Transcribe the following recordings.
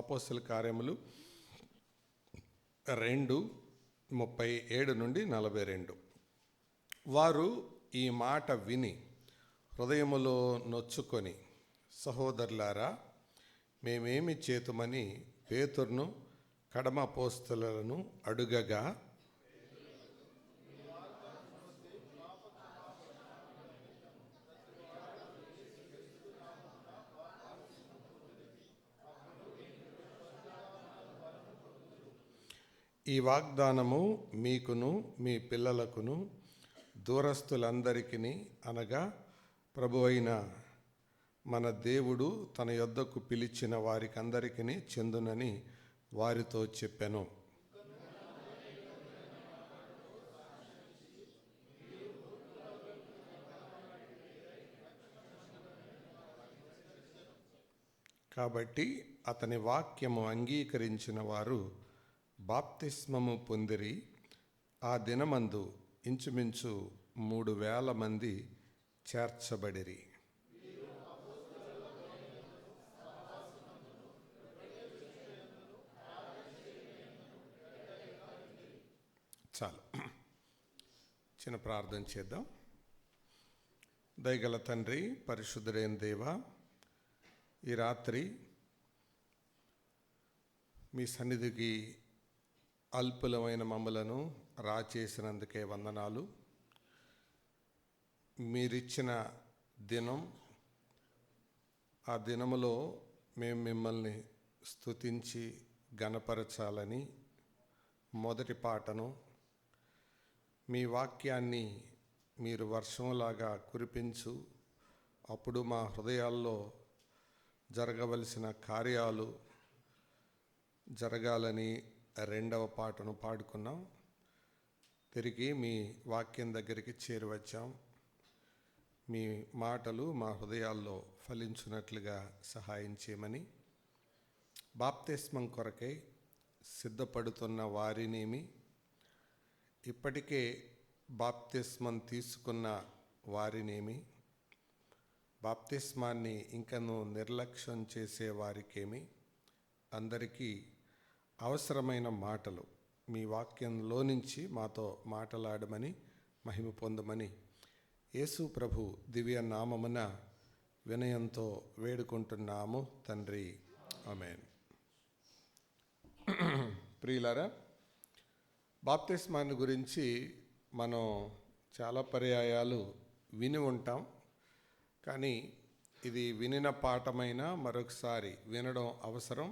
అపోస్తల కార్యములు 2:37-42. వారు ఈ మాట విని హృదయములో నొచ్చుకొని, సహోదరులారా, మేమేమి చేతుమని పేతురును కడమ అపోస్తలులను అడుగగా, ఈ వాగ్దానము మీకును మీ పిల్లలకును దూరస్తులందరికీ, అనగా ప్రభువైన మన దేవుడు తన యొద్దకు పిలిచిన వారికందరికీ చెందునని వారితో చెప్పెను. కాబట్టి అతని వాక్యము అంగీకరించిన వారు బాప్తిస్మము పొందిరి. ఆ దినమందు ఇంచుమించు 3,000 మంది చేర్చబడిరి. చాలు, చిన్న ప్రార్థన చేద్దాం. దయగల తండ్రి, పరిశుద్ధుడైన దేవా, ఈ రాత్రి మీ సన్నిధికి అల్పులమైన మమ్మలను రాచేసినందుకే వందనాలు. మీరిచ్చిన దినం, ఆ దినములో మేము మిమ్మల్ని స్తుతించి ఘనపరచాలని మొదటి పాటను, మీ వాక్యాన్ని మీరు వర్షంలాగా కురిపించు, అప్పుడు మా హృదయాల్లో జరగవలసిన కార్యాలు జరగాలని రెండవ పాటను పాడుకున్నాం. తిరిగి మీ వాక్యం దగ్గరికి చేరువచ్చాం. మీ మాటలు మా హృదయాల్లో ఫలించున్నట్లుగా సహాయం చేయమని, బాప్తిస్మం కొరకై సిద్ధపడుతున్న వారినేమి, ఇప్పటికే బాప్తిస్మం తీసుకున్న వారినేమి, బాప్తిస్మాన్ని ఇంకనూ నిర్లక్ష్యం చేసే వారికేమి, అందరికీ అవసరమైన మాటలు మీ వాక్యంలో నుంచి మాతో మాట్లాడమని, మహిమ పొందమని యేసు ప్రభు దివ్య నామమున వినయంతో వేడుకుంటున్నాము తండ్రి, ఆమేన్. ప్రియులారా, బాప్తిస్మాన్ని గురించి మనం చాలా పర్యాయాలు విని ఉంటాం. కానీ ఇది వినిన పాఠమైనా మరొకసారి వినడం అవసరం.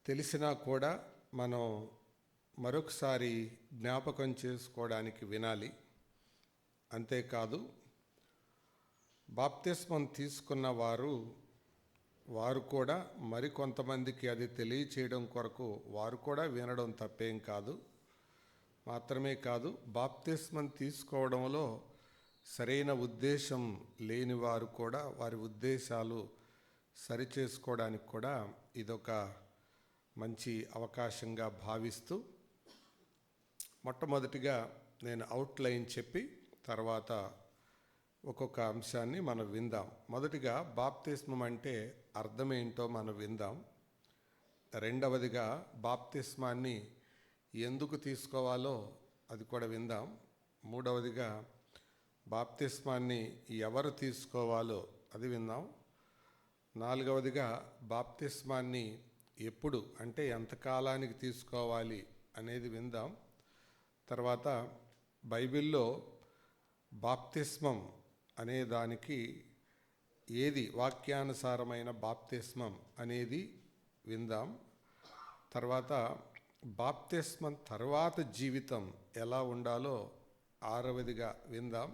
తెలిసినా కూడా మనం మరొకసారి జ్ఞాపకం చేసుకోవడానికి వినాలి. అంతేకాదు, బాప్తిస్మం తీసుకున్న వారు కూడా మరికొంతమందికి అది తెలియచేయడం కొరకు వారు కూడా వినడం తప్పేం కాదు. మాత్రమే కాదు, బాప్తిస్మం తీసుకోవడంలో సరైన ఉద్దేశం లేని వారు కూడా వారి ఉద్దేశాలు సరిచేసుకోవడానికి కూడా ఇదొక మంచి అవకాశంగా భావిస్తూ, మొట్టమొదటిగా నేను అవుట్లైన్ చెప్పి తర్వాత ఒక్కొక్క అంశాన్ని మనం విందాం. మొదటిగా బాప్తిస్మం అంటే అర్థమేంటో మనం విందాం. రెండవదిగా బాప్తిస్మాన్ని ఎందుకు తీసుకోవాలో అది కూడా విందాం. మూడవదిగా బాప్తిస్మాన్ని ఎవరు తీసుకోవాలో అది విందాం. నాలుగవదిగా బాప్తిస్మాన్ని ఎప్పుడు, అంటే ఎంతకాలానికి తీసుకోవాలి అనేది విందాం. తర్వాత బైబిల్లో బాప్తిస్మం అనే దానికి ఏది వాక్యానుసారమైన బాప్తిస్మం అనేది విందాం. తర్వాత బాప్తిస్మం తర్వాత జీవితం ఎలా ఉండాలో ఆరవదిగా విందాం.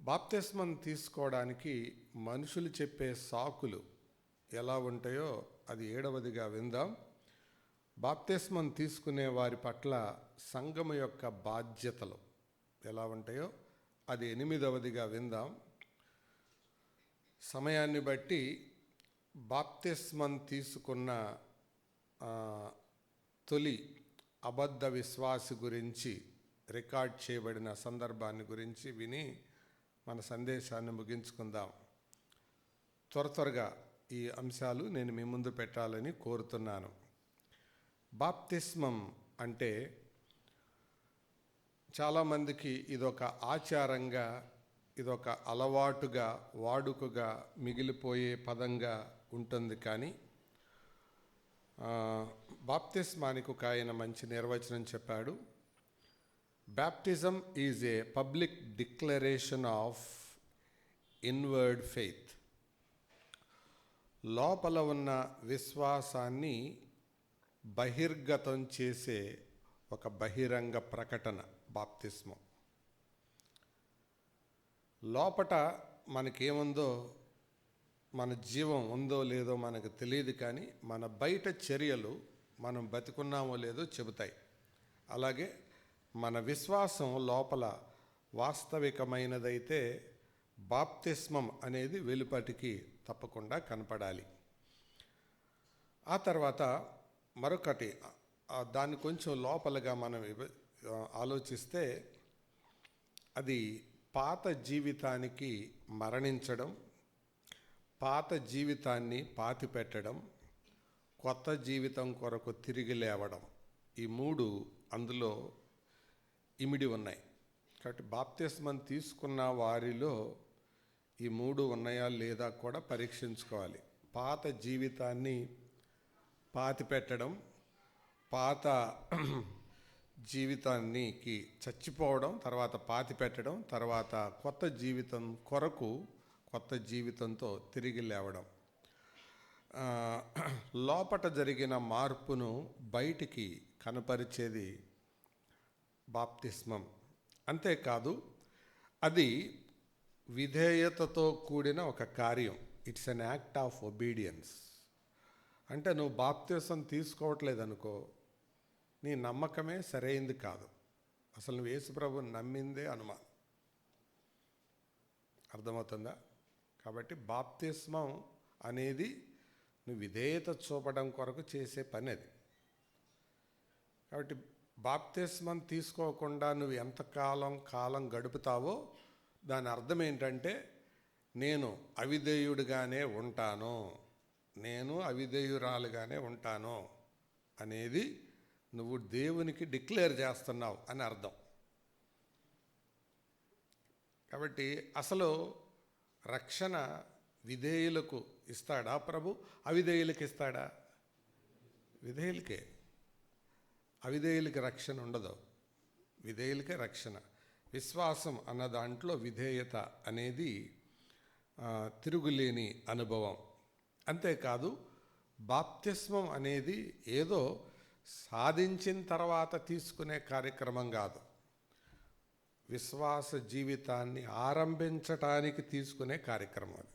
బాప్తిస్మం తీసుకోవడానికి మనుషులు చెప్పే సాకులు ఎలా ఉంటాయో అది ఏడవదిగా విందాం. బాప్తిస్మం తీసుకునే వారి పట్ల సంఘము యొక్క బాధ్యతలు ఎలా ఉంటాయో అది ఎనిమిదవదిగా విందాం. సమయాన్ని బట్టి బాప్తిస్మం తీసుకున్న తొలి అబద్ధ విశ్వాసి గురించి రికార్డ్ చేయబడిన సందర్భాన్ని గురించి విని మన సందేశాన్ని ముగించుకుందాం. త్వరగా ఈ అంశాలు నేను మీ ముందు పెట్టాలని కోరుతున్నాను. బాప్తిస్మం అంటే చాలామందికి ఇదొక ఆచారంగా, ఇదొక అలవాటుగా, వాడుకగా మిగిలిపోయే పదంగా ఉంటుంది. కానీ బాప్తిస్మానికి ఒక ఆయన మంచి నిర్వచనం చెప్పాడు. Baptism is a public declaration of inward faith. లోపల ఉన్న విశ్వాసాన్ని బహిర్గతం చేసే ఒక బహిరంగ ప్రకటన బాప్తిస్మం. లోపట మనకేముందో, మన జీవం ఉందో లేదో మనకు తెలియదు, కానీ మన బయట చర్యలు మనం బతికున్నామో లేదో చెబుతాయి. అలాగే మన విశ్వాసం లోపల వాస్తవికమైనదైతే బాప్తిస్మం అనేది వెలుపటికి తప్పకుండా కనపడాలి. ఆ తర్వాత మరొకటి, దాన్ని కొంచెం లోపలగా మనం ఆలోచిస్తే, అది పాత జీవితానికి మరణించడం, పాత జీవితాన్ని పాతిపెట్టడం, కొత్త జీవితం కొరకు తిరిగి లేవడం, ఈ మూడు అందులో ఇమిడి ఉన్నాయి. కాబట్టి బాప్తిస్మం తీసుకున్న వారిలో ఈ మూడు ఉన్నాయా లేదా కూడా పరీక్షించుకోవాలి. పాత జీవితాన్ని పాతిపెట్టడం, పాత జీవితానికి చచ్చిపోవడం, తర్వాత పాతిపెట్టడం, తర్వాత కొత్త జీవితం కొరకు కొత్త జీవితంతో తిరిగి లేవడం. లోపట జరిగిన మార్పును బయటికి కనపరిచేది బాప్తిస్మం. అంతేకాదు, అది విధేయతతో కూడిన ఒక కార్యం. It's an act of obedience. అంటే నువ్వు బాప్తిస్మం తీసుకోవట్లేదు అనుకో, నీ నమ్మకమే సరైంది కాదు. అసలు నువ్వు యేసుప్రభుని నమ్మిందే అనుమానం. అర్థమవుతుందా? కాబట్టి బాప్తిస్మం అనేది నువ్వు విధేయత చూపడం కొరకు చేసే పని అది. కాబట్టి బాప్తిస్మం తీసుకోకుండా నువ్వు కాలం గడుపుతావో దాని అర్థం ఏంటంటే, నేను అవిధేయుడిగానే ఉంటాను, నేను అవిధేయురాలుగానే ఉంటాను అనేది నువ్వు దేవునికి డిక్లేర్ చేస్తున్నావు అని అర్థం. కాబట్టి అసలు రక్షణ విధేయులకు ఇస్తాడా ప్రభు? అవిధేయులకు ఇస్తాడా? విధేయులకే. అవిధేయులకి రక్షణ ఉండదు, విధేయులకే రక్షణ. విశ్వాసం అన్న దాంట్లో విధేయత అనేది తిరుగులేని అనుభవం. అంతేకాదు, బాప్తిస్మం అనేది ఏదో సాధించిన తర్వాత తీసుకునే కార్యక్రమం కాదు. విశ్వాస జీవితాన్ని ఆరంభించటానికి తీసుకునే కార్యక్రమం అది.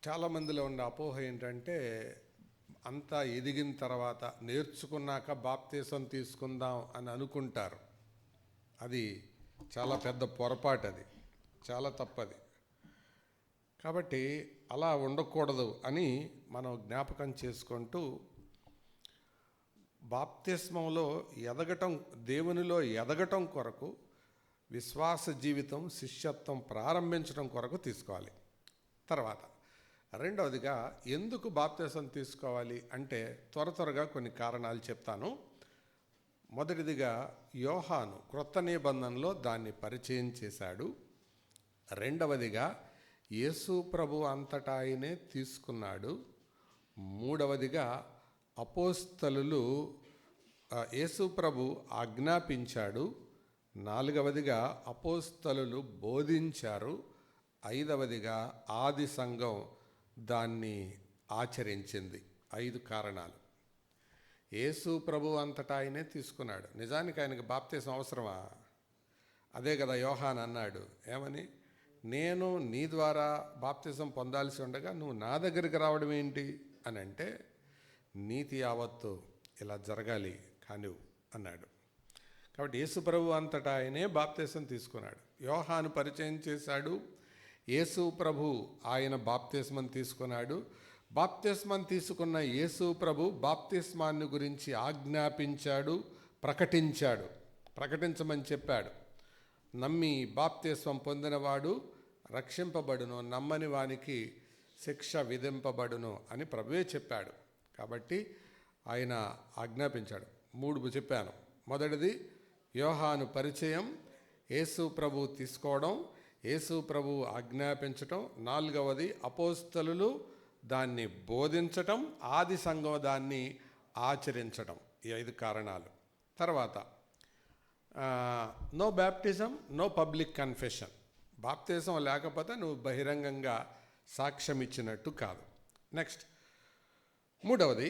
చాలామందిలో ఉన్న అపోహ ఏంటంటే, అంతా ఎదిగిన తర్వాత నేర్చుకున్నాక బాప్తిసం తీసుకుందాం అని అనుకుంటారు. అది చాలా పెద్ద పొరపాటు, అది చాలా తప్పది. కాబట్టి అలా ఉండకూడదు అని మనం జ్ఞాపకం చేసుకుంటూ, బాప్తిస్మంలో ఎదగటం, దేవునిలో ఎదగటం కొరకు, విశ్వాస జీవితం, శిష్యత్వం ప్రారంభించడం కొరకు తీసుకోవాలి. తర్వాత రెండవదిగా, ఎందుకు బాప్తిసం తీసుకోవాలి అంటే త్వరగా కొన్ని కారణాలు చెప్తాను. మొదటిదిగా, యోహాను క్రొత్త నిబంధనలో దాన్ని పరిచయం చేశాడు. రెండవదిగా, యేసు ప్రభు అంతటా ఆయనే తీసుకున్నాడు. మూడవదిగా, అపోస్తలులు యేసు ప్రభు ఆజ్ఞాపించాడు. నాలుగవదిగా, అపోస్తలులు బోధించారు. ఐదవదిగా, ఆది సంఘం దాన్ని ఆచరించింది. 5 కారణాలు. యేసు ప్రభు అంతటా ఆయనే తీసుకున్నాడు. నిజానికి ఆయనకు బాప్తిసం అవసరమా? అదే కదా యోహాన్ అన్నాడు. ఏమని? నేను నీ ద్వారా బాప్తిసం పొందాల్సి ఉండగా నువ్వు నా దగ్గరికి రావడం ఏంటి అని అంటే, నీతి యావత్తు ఇలా జరగాలి కానివ్ అన్నాడు. కాబట్టి యేసు ప్రభు అంతటా ఆయనే బాప్తిసం తీసుకున్నాడు. యోహాను పరిచయం చేశాడు, యేసు ప్రభు ఆయన బాప్తిస్మం తీసుకున్నాడు. బాప్తిస్మం తీసుకున్న యేసు ప్రభు బాప్తిస్మాన్ని గురించి ఆజ్ఞాపించాడు, ప్రకటించమని చెప్పాడు. నమ్మి బాప్తిస్మం పొందినవాడు రక్షింపబడును, నమ్మని వానికి శిక్ష విధింపబడును అని ప్రభువే చెప్పాడు. కాబట్టి ఆయన ఆజ్ఞాపించాడు. 3 చెప్పాను. మొదటిది యోహాను పరిచయం, యేసు ప్రభు తీసుకోవడం, యేసు ప్రభు ఆజ్ఞాపించటం. 4వది అపోస్తలులు దాన్ని బోధించటం, ఆది సంఘం దాన్ని ఆచరించటం. ఈ 5 కారణాలు. తర్వాత no baptism, no public confession. బాప్తిజం లేకపోతే నువ్వు బహిరంగంగా సాక్ష్యం ఇచ్చినట్టు కాదు. నెక్స్ట్ 3వది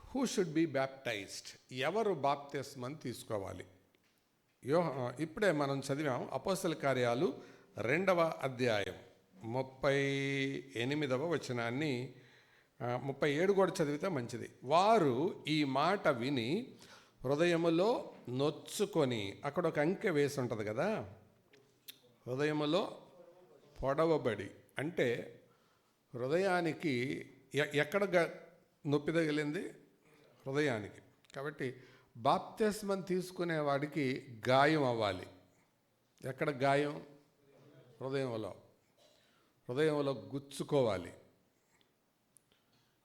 హూ షుడ్ బి బ్యాప్టైజ్డ్. ఎవరు బాప్తిస్మం తీసుకోవాలి? ఇప్పుడే మనం చదివాం అపోస్తల కార్యాలు 2వ అధ్యాయం 38వ వచనాన్ని 37 కూడా చదివితే మంచిది. వారు ఈ మాట విని హృదయములో నొచ్చుకొని, అక్కడ ఒక అంకె వేసి ఉంటుంది కదా, హృదయములో పొడవబడి అంటే హృదయానికి ఎక్కడ నొప్పి తగిలింది? హృదయానికి. కాబట్టి బాప్తిస్మం తీసుకునేవాడికి గాయం అవ్వాలి. ఎక్కడ గాయం? హృదయంలో గుచ్చుకోవాలి,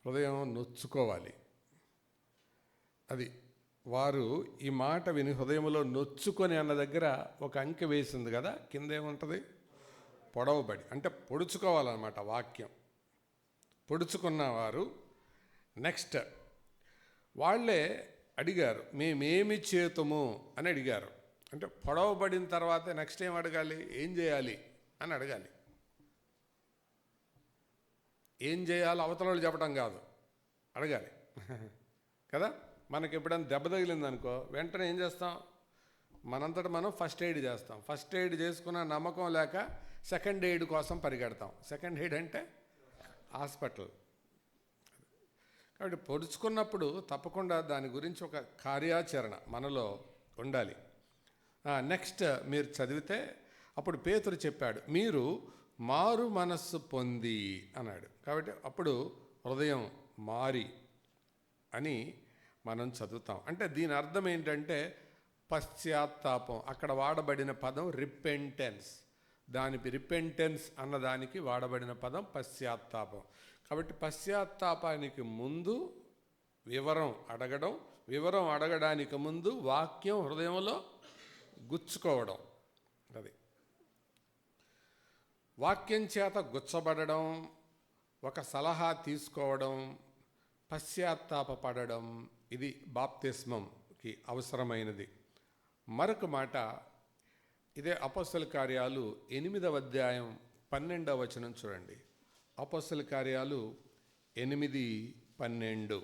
హృదయం నొచ్చుకోవాలి. అది వారు ఈ మాట విని హృదయంలో నొచ్చుకొని అన్న దగ్గర ఒక అంకె వేసింది కదా, కింద ఏముంటుంది? పొడవబడి అంటే పొడుచుకోవాలన్నమాట. వాక్యం పొడుచుకున్నవారు. నెక్స్ట్ వాళ్ళే అడిగారు, మేమేమి చేతుము అని అడిగారు. అంటే పొడవబడిన తర్వాత నెక్స్ట్ ఏం అడగాలి? ఏం చేయాలి అని అడగాలి. ఏం చేయాలో అవతల వాళ్ళు చెప్పడం కాదు, అడగాలి కదా. మనకి ఎప్పుడైనా దెబ్బ తగిలిందనుకో, వెంటనే ఏం చేస్తాం? మనంతటా మనం ఫస్ట్ ఎయిడ్ చేస్తాం. ఫస్ట్ ఎయిడ్ చేసుకున్న నమ్మకం లేక సెకండ్ ఎయిడ్ కోసం పరిగెడతాం. సెకండ్ ఎయిడ్ అంటే హాస్పిటల్. కాబట్టి పొడుచుకున్నప్పుడు తప్పకుండా దాని గురించి ఒక కార్యాచరణ మనలో ఉండాలి. నెక్స్ట్ మీరు చదివితే అప్పుడు పేతురు చెప్పాడు, మీరు మారు మనస్సు పొంది అన్నాడు. కాబట్టి అప్పుడు హృదయం మారి అని మనం చదువుతాం. అంటే దీని అర్థం ఏంటంటే పశ్చాత్తాపం. అక్కడ వాడబడిన పదం రిపెంటెన్స్. దానికి రిపెంటెన్స్ అన్నదానికి వాడబడిన పదం పశ్చాత్తాపం. కాబట్టి పశ్చాత్తాపానికి ముందు వివరం అడగడం, వివరం అడగడానికి ముందు వాక్యం హృదయంలో గుచ్చుకోవడం. అది వాక్యం చేత గుచ్చబడడం, ఒక సలహా తీసుకోవడం, పశ్చాత్తాపడడం, ఇది బాప్తిస్మంకి అవసరమైనది. మరొక మాట ఇదే అపోస్తల కార్యాలు 8వ అధ్యాయం 12వ వచనం చూడండి. అపోస్తల కార్యాలు 8:12.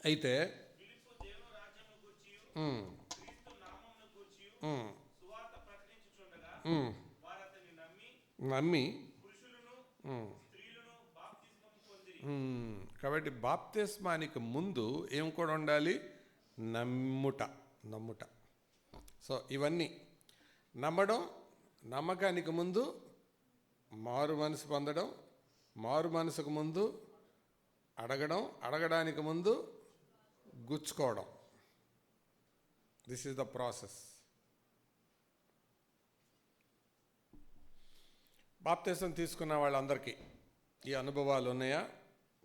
అయితే నమ్మి కాబట్టి బాప్తిస్మానికి ముందు ఏం కూడా ఉండాలి? నమ్ముట. సో ఇవన్నీ నమ్మడం, నమ్మకానికి ముందు మారు మనసు పొందడం, మారు మనసుకు ముందు అడగడం, అడగడానికి ముందు గుచ్చుకోవడం. This is the process. బాప్తిసం తీసుకున్న వాళ్ళందరికీ ఈ అనుభవాలు ఉన్నాయా?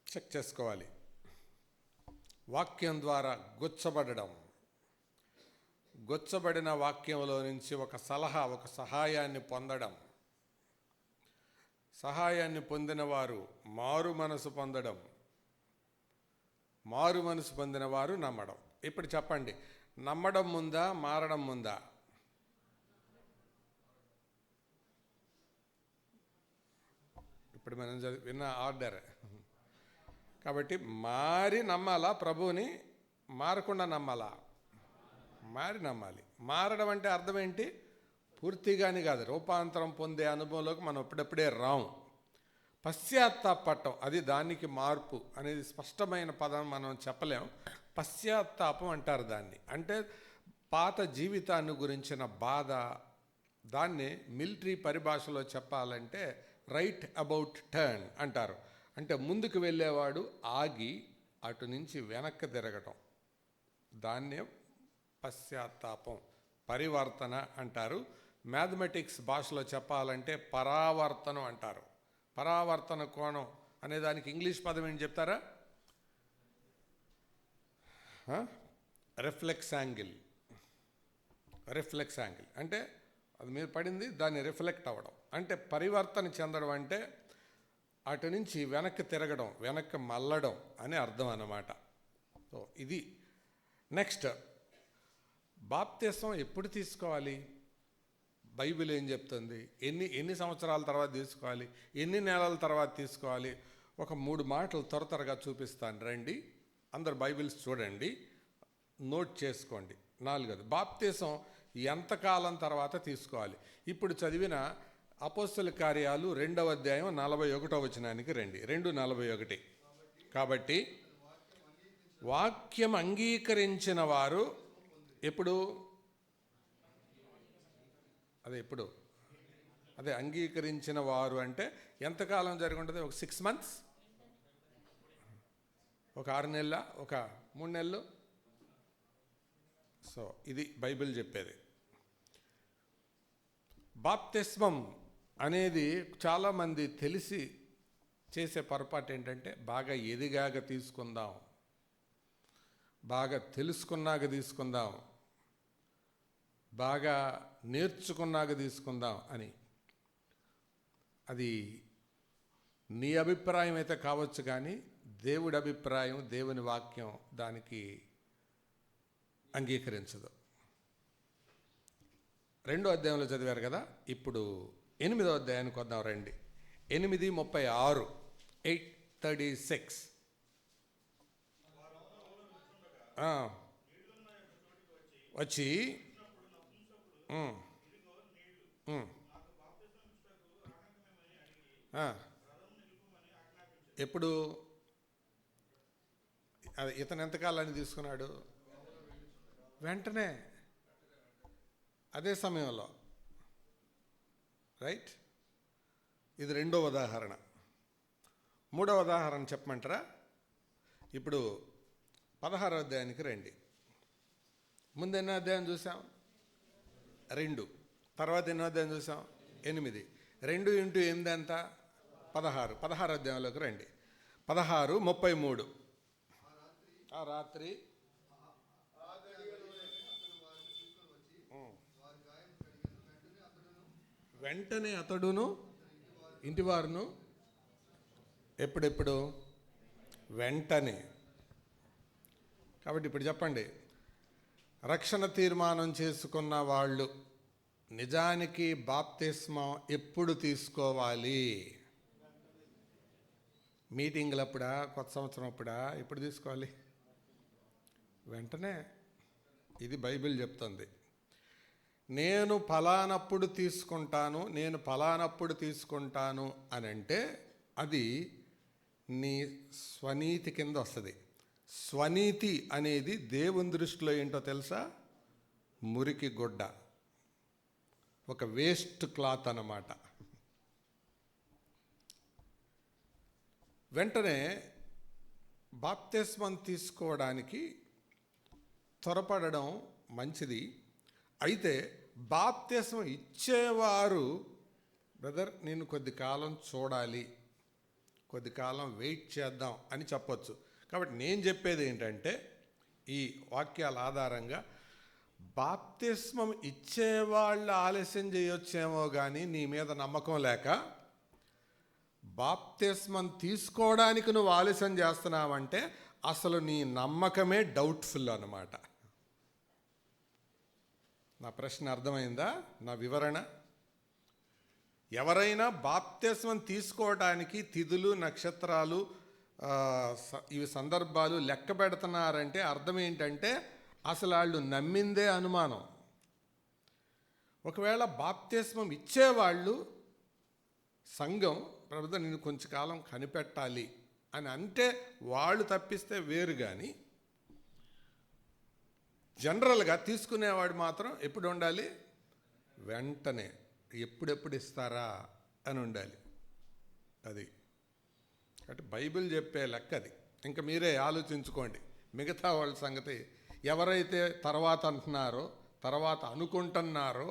చెక్ చేసుకోవాలి. వాక్యం ద్వారా గుచ్చబడడం, గుచ్చబడిన వాక్యంలో నుంచి ఒక సలహా, ఒక సహాయాన్ని పొందడం, సహాయాన్ని పొందిన వారు మారు మనసు పొందడం, మారు మనసు పొందిన వారు నమ్మడం. ఇప్పుడు చెప్పండి, నమ్మడం ముందా, మారడం ముందా? ఇప్పుడు మనం విన్న ఆర్డర్. కాబట్టి మారి నమ్మాలా ప్రభువుని? మారకుండా నమ్మాలా? మారి నమ్మాలి. మారడం అంటే అర్థం ఏంటి? పూర్తిగాని కాదు, రూపాంతరం పొందే అనుభవంలోకి మనం ఎప్పుడెప్పుడే రాం. పశ్చాత్తాపడటం, అది దానికి మార్పు అనేది స్పష్టమైన పదం మనం చెప్పలేం. పశ్చాత్తాపం అంటారు దాన్ని. అంటే పాత జీవితాన్ని గురించిన బాధ. దాన్ని మిలిటరీ పరిభాషలో చెప్పాలంటే రైట్ అబౌట్ టర్న్ అంటారు. అంటే ముందుకు వెళ్ళేవాడు ఆగి అటు నుంచి వెనక్కి తిరగటం, దాన్నే పశ్చాత్తాపం, పరివర్తన అంటారు. మ్యాథమెటిక్స్ భాషలో చెప్పాలంటే పరావర్తనం అంటారు. పరావర్తన కోణం అనే దానికి ఇంగ్లీష్ పదం ఏంటి చెప్తారా? Reflex angle. రిఫ్లెక్స్ యాంగిల్ అంటే అది మీద పడింది, దాన్ని రిఫ్లెక్ట్ అవ్వడం. అంటే పరివర్తన చెందడం అంటే అటు నుంచి వెనక్కి తిరగడం, వెనక్కి మల్లడం అని అర్థం అన్నమాట. సో ఇది. నెక్స్ట్, బాప్తిస్మం ఎప్పుడు తీసుకోవాలి? బైబిల్ ఏం చెప్తుంది? ఎన్ని సంవత్సరాల తర్వాత తీసుకోవాలి? ఎన్ని నెలల తర్వాత తీసుకోవాలి? ఒక 3 మాటలు త్వరగా చూపిస్తాను రండి. అందరు బైబిల్స్ చూడండి, నోట్ చేసుకోండి. 4, బాప్తిసం ఎంతకాలం తర్వాత తీసుకోవాలి? ఇప్పుడు చదివిన అపోస్తల కార్యాలు 2వ అధ్యాయం 41వ వచనానికి రండి. 2:41. కాబట్టి వాక్యం అంగీకరించిన వారు ఎప్పుడు? అదే అంగీకరించిన వారు అంటే ఎంతకాలం జరిగి ఉంటుంది? ఒక 6 months, ఒక 6 నెలల, ఒక 3 నెలలు. సో ఇది బైబిల్ చెప్పేది. బాప్తిస్మం అనేది చాలామంది తెలిసి చేసే పొరపాటు ఏంటంటే బాగా ఎదిగాక తీసుకుందాం, బాగా తెలుసుకున్నాక తీసుకుందాం, బాగా నేర్చుకున్నాక తీసుకుందాం అని. అది నీ అభిప్రాయం అయితే కావచ్చు, కానీ దేవుడి అభిప్రాయం, దేవుని వాక్యం దానికి అంగీకరించదు. 2వ అధ్యాయంలో చదివారు కదా, ఇప్పుడు 8వ అధ్యాయానికి వద్దాం రండి. 8:36, 8:36. వచ్చి ఎప్పుడు? ఇతను ఎంతకాలాన్ని తీసుకున్నాడు? వెంటనే, అదే సమయంలో. రైట్. ఇది 2వ ఉదాహరణ. 3వ ఉదాహరణ చెప్పమంటారా? ఇప్పుడు 16వ అధ్యాయానికి రండి. ముందు ఎన్నో అధ్యాయం చూసాం? 2. తర్వాత ఎన్నో అధ్యాయం చూసాం? 8. 2 × 8 ఎంత? 16. 16వ అధ్యాయంలోకి రండి. 16:33. ఆ రాత్రి వెంటనే అతడును ఇంటివారును. ఎప్పుడెప్పుడు? వెంటనే. కాబట్టి ఇప్పుడు చెప్పండి, రక్షణ తీర్మానం చేసుకున్న వాళ్ళు నిజానికి బాప్తిస్మం ఎప్పుడు తీసుకోవాలి? మీటింగ్లు అప్పుడా? కొత్త సంవత్సరం అప్పుడా? ఎప్పుడు తీసుకోవాలి? వెంటనే. ఇది బైబిల్ చెప్తుంది. నేను ఫలానప్పుడు తీసుకుంటాను అని అంటే అది నీ స్వనీతి కింద వస్తుంది. స్వనీతి అనేది దేవుని దృష్టిలో ఏంటో తెలుసా? మురికి గుడ్డ, ఒక వేస్ట్ క్లాత్ అన్నమాట. వెంటనే బాప్తిస్మం తీసుకోవడానికి త్వరపడడం మంచిది. అయితే బాప్తిస్మం ఇచ్చేవారు, బ్రదర్ నేను కొద్ది కాలం చూడాలి, కొద్ది కాలం వెయిట్ చేద్దాం అని చెప్పొచ్చు. కాబట్టి నేను చెప్పేది ఏంటంటే, ఈ వాక్యాల ఆధారంగా బాప్తిస్మం ఇచ్చేవాళ్ళు ఆలస్యం చేయొచ్చేమో కానీ నీ మీద నమ్మకం లేక బాప్తిస్మం తీసుకోవడానికి నువ్వు ఆలస్యం చేస్తున్నావంటే అసలు నీ నమ్మకమే డౌట్ఫుల్ అన్నమాట. నా ప్రశ్న అర్థమైందా? నా వివరణ? ఎవరైనా బాప్తిస్మం తీసుకోవడానికి తిథులు, నక్షత్రాలు, ఇవి సందర్భాలు లెక్క పెడుతున్నారంటే అర్థం ఏంటంటే అసలు వాళ్ళు నమ్మిందే అనుమానం. ఒకవేళ బాప్తిస్మం ఇచ్చేవాళ్ళు సంఘం, ప్రభుత్వం నేను కొంచెం కాలం కనిపెట్టాలి అని అంటే వాళ్ళు తప్పిస్తే వేరు, కానీ జనరల్గా తీసుకునేవాడు మాత్రం ఎప్పుడు ఉండాలి? వెంటనే. ఎప్పుడెప్పుడు ఇస్తారా అని ఉండాలి. అది కాబట్టి బైబిల్ చెప్పే లెక్క అది. ఇంకా మీరే ఆలోచించుకోండి. మిగతా వాళ్ళ సంగతి ఎవరైతే తర్వాత అంటున్నారో, తర్వాత అనుకుంటున్నారో,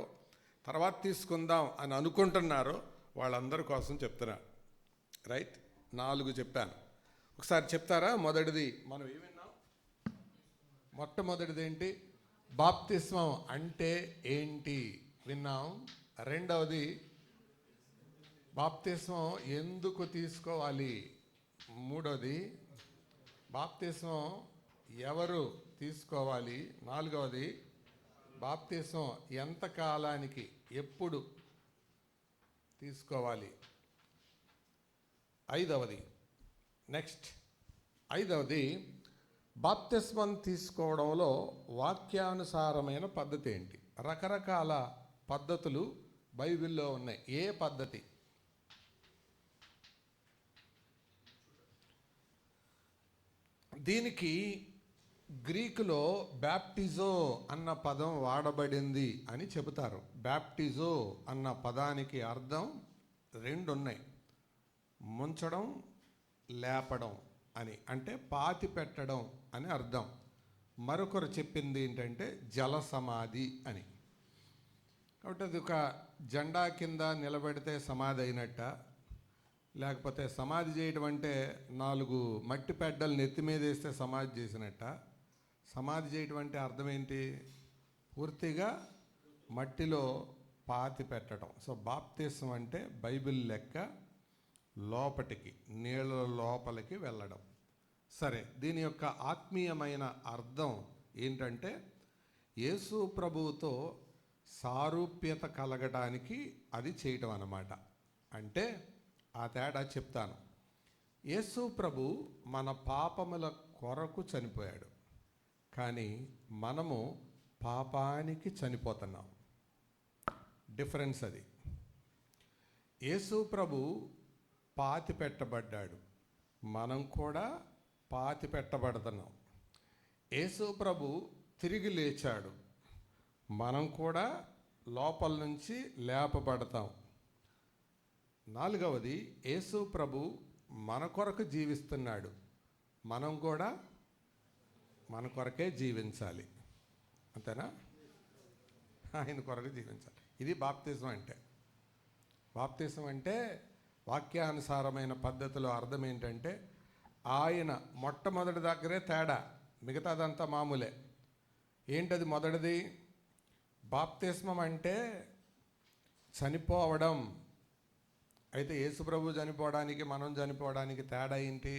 తర్వాత తీసుకుందాం అని అనుకుంటున్నారో వాళ్ళందరి కోసం చెప్తున్నా. రైట్, 4 చెప్పాను. ఒకసారి చెప్తారా? మొదటిది మనం ఏమి విన్నాం? మొట్టమొదటిది ఏంటి? బాప్తిస్మం అంటే ఏంటి విన్నాం. రెండవది బాప్తిస్మం ఎందుకు తీసుకోవాలి. మూడవది బాప్తిస్మం ఎవరు తీసుకోవాలి. నాలుగవది బాప్తిస్మం ఎంత కాలానికి, ఎప్పుడు తీసుకోవాలి. ఐదవది బాప్తిస్మం తీసుకోవడంలో వాక్యానుసారమైన పద్ధతి ఏంటి. రకరకాల పద్ధతులు బైబిల్లో ఉన్నాయి. ఏ పద్ధతి? దీనికి గ్రీకులో బ్యాప్టిజో అన్న పదం వాడబడింది అని చెబుతారు. బ్యాప్టిజో అన్న పదానికి అర్థం 2 ఉన్నాయి. ముంచడం, లేపడం అని, అంటే పాతి పెట్టడం అని అర్థం. మరొకరు చెప్పింది ఏంటంటే జల సమాధి అని. కాబట్టి అది ఒక జెండా కింద నిలబెడితే సమాధి అయినట్ట, లేకపోతే సమాధి చేయడం అంటే 4 మట్టి పెడ్డలు నెత్తి మీద వేస్తే సమాధి చేసినట్ట. సమాధి చేయడం అంటే అర్థం ఏంటి? పూర్తిగా మట్టిలో పాతి పెట్టడం. సో బాప్తిస్మం అంటే బైబిల్ లెక్క లోపటికి, నీళ్ళ లోపలికి వెళ్ళడం. సరే, దీని యొక్క ఆత్మీయమైన అర్థం ఏంటంటే యేసు ప్రభువుతో సారూప్యత కలగడానికి అది చేయటం అన్నమాట. అంటే ఆ తేడా చెప్తాను. యేసు ప్రభు మన పాపముల కొరకు చనిపోయాడు, కానీ మనము పాపానికి చనిపోతున్నాం. డిఫరెన్స్ అది. యేసు ప్రభు పాతి పెట్టబడ్డాడు, మనం కూడా పాతి పెట్టబడుతున్నాం. యేసు ప్రభు తిరిగి లేచాడు, మనం కూడా లోపల నుంచి లేపబడతాం. 4వది యేసు ప్రభు మన కొరకు జీవిస్తున్నాడు, మనం కూడా మన కొరకే జీవించాలి. అంతేనా? ఆయన కొరకు జీవించాలి. ఇది బాప్తిజం అంటే. బాప్తిజం అంటే వాక్యానుసారమైన పద్ధతిలో అర్థం ఏంటంటే ఆయన మొట్టమొదటి దగ్గరే తేడా, మిగతాదంతా మామూలే. ఏంటది? మొదటిది బాప్తిస్మం అంటే చనిపోవడం. అయితే యేసు ప్రభు చనిపోవడానికి మనం చనిపోవడానికి తేడా ఏంటి?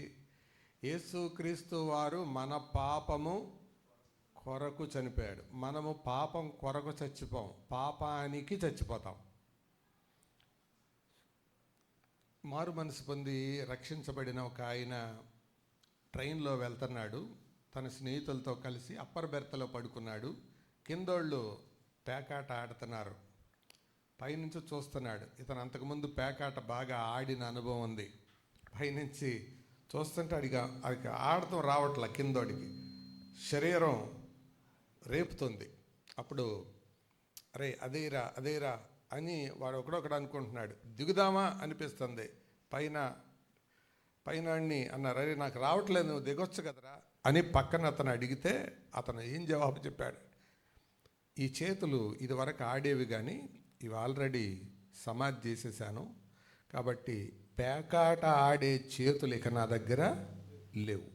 యేసుక్రీస్తు వారు మన పాపము కొరకు చనిపోయాడు, మనము పాపం కొరకు చచ్చిపోం, పాపానికి చచ్చిపోతాం. మారు మనసు పొంది రక్షించబడిన ఒక ఆయన ట్రైన్లో వెళ్తున్నాడు. తన స్నేహితులతో కలిసి అప్పర్ బెర్త్లో పడుకున్నాడు. కిందోళ్ళు పేకాట ఆడుతున్నారు. పైనుంచి చూస్తున్నాడు. ఇతను అంతకుముందు పేకాట బాగా ఆడిన అనుభవం ఉంది. పైనుంచి చూస్తుంటే అడిగి ఆడటం రావట్ల, కిందోడికి శరీరం రేపుతుంది. అప్పుడు అరే అదేరా అదేరా అని వాడు ఒకడొకడు అనుకుంటున్నాడు. దిగుదామా అనిపిస్తుంది. పైన అన్నారు, అరే నాకు రావట్లేదు, నువ్వు దిగొచ్చు కదరా అని పక్కన అతను అడిగితే అతను ఏం జవాబు చెప్పాడు? ఈ చేతులు ఇదివరకు ఆడేవి, కానీ ఇవి ఆల్రెడీ సమాధి చేసేసాను, కాబట్టి పేకాట ఆడే చేతులు ఇక నా దగ్గర లేవు.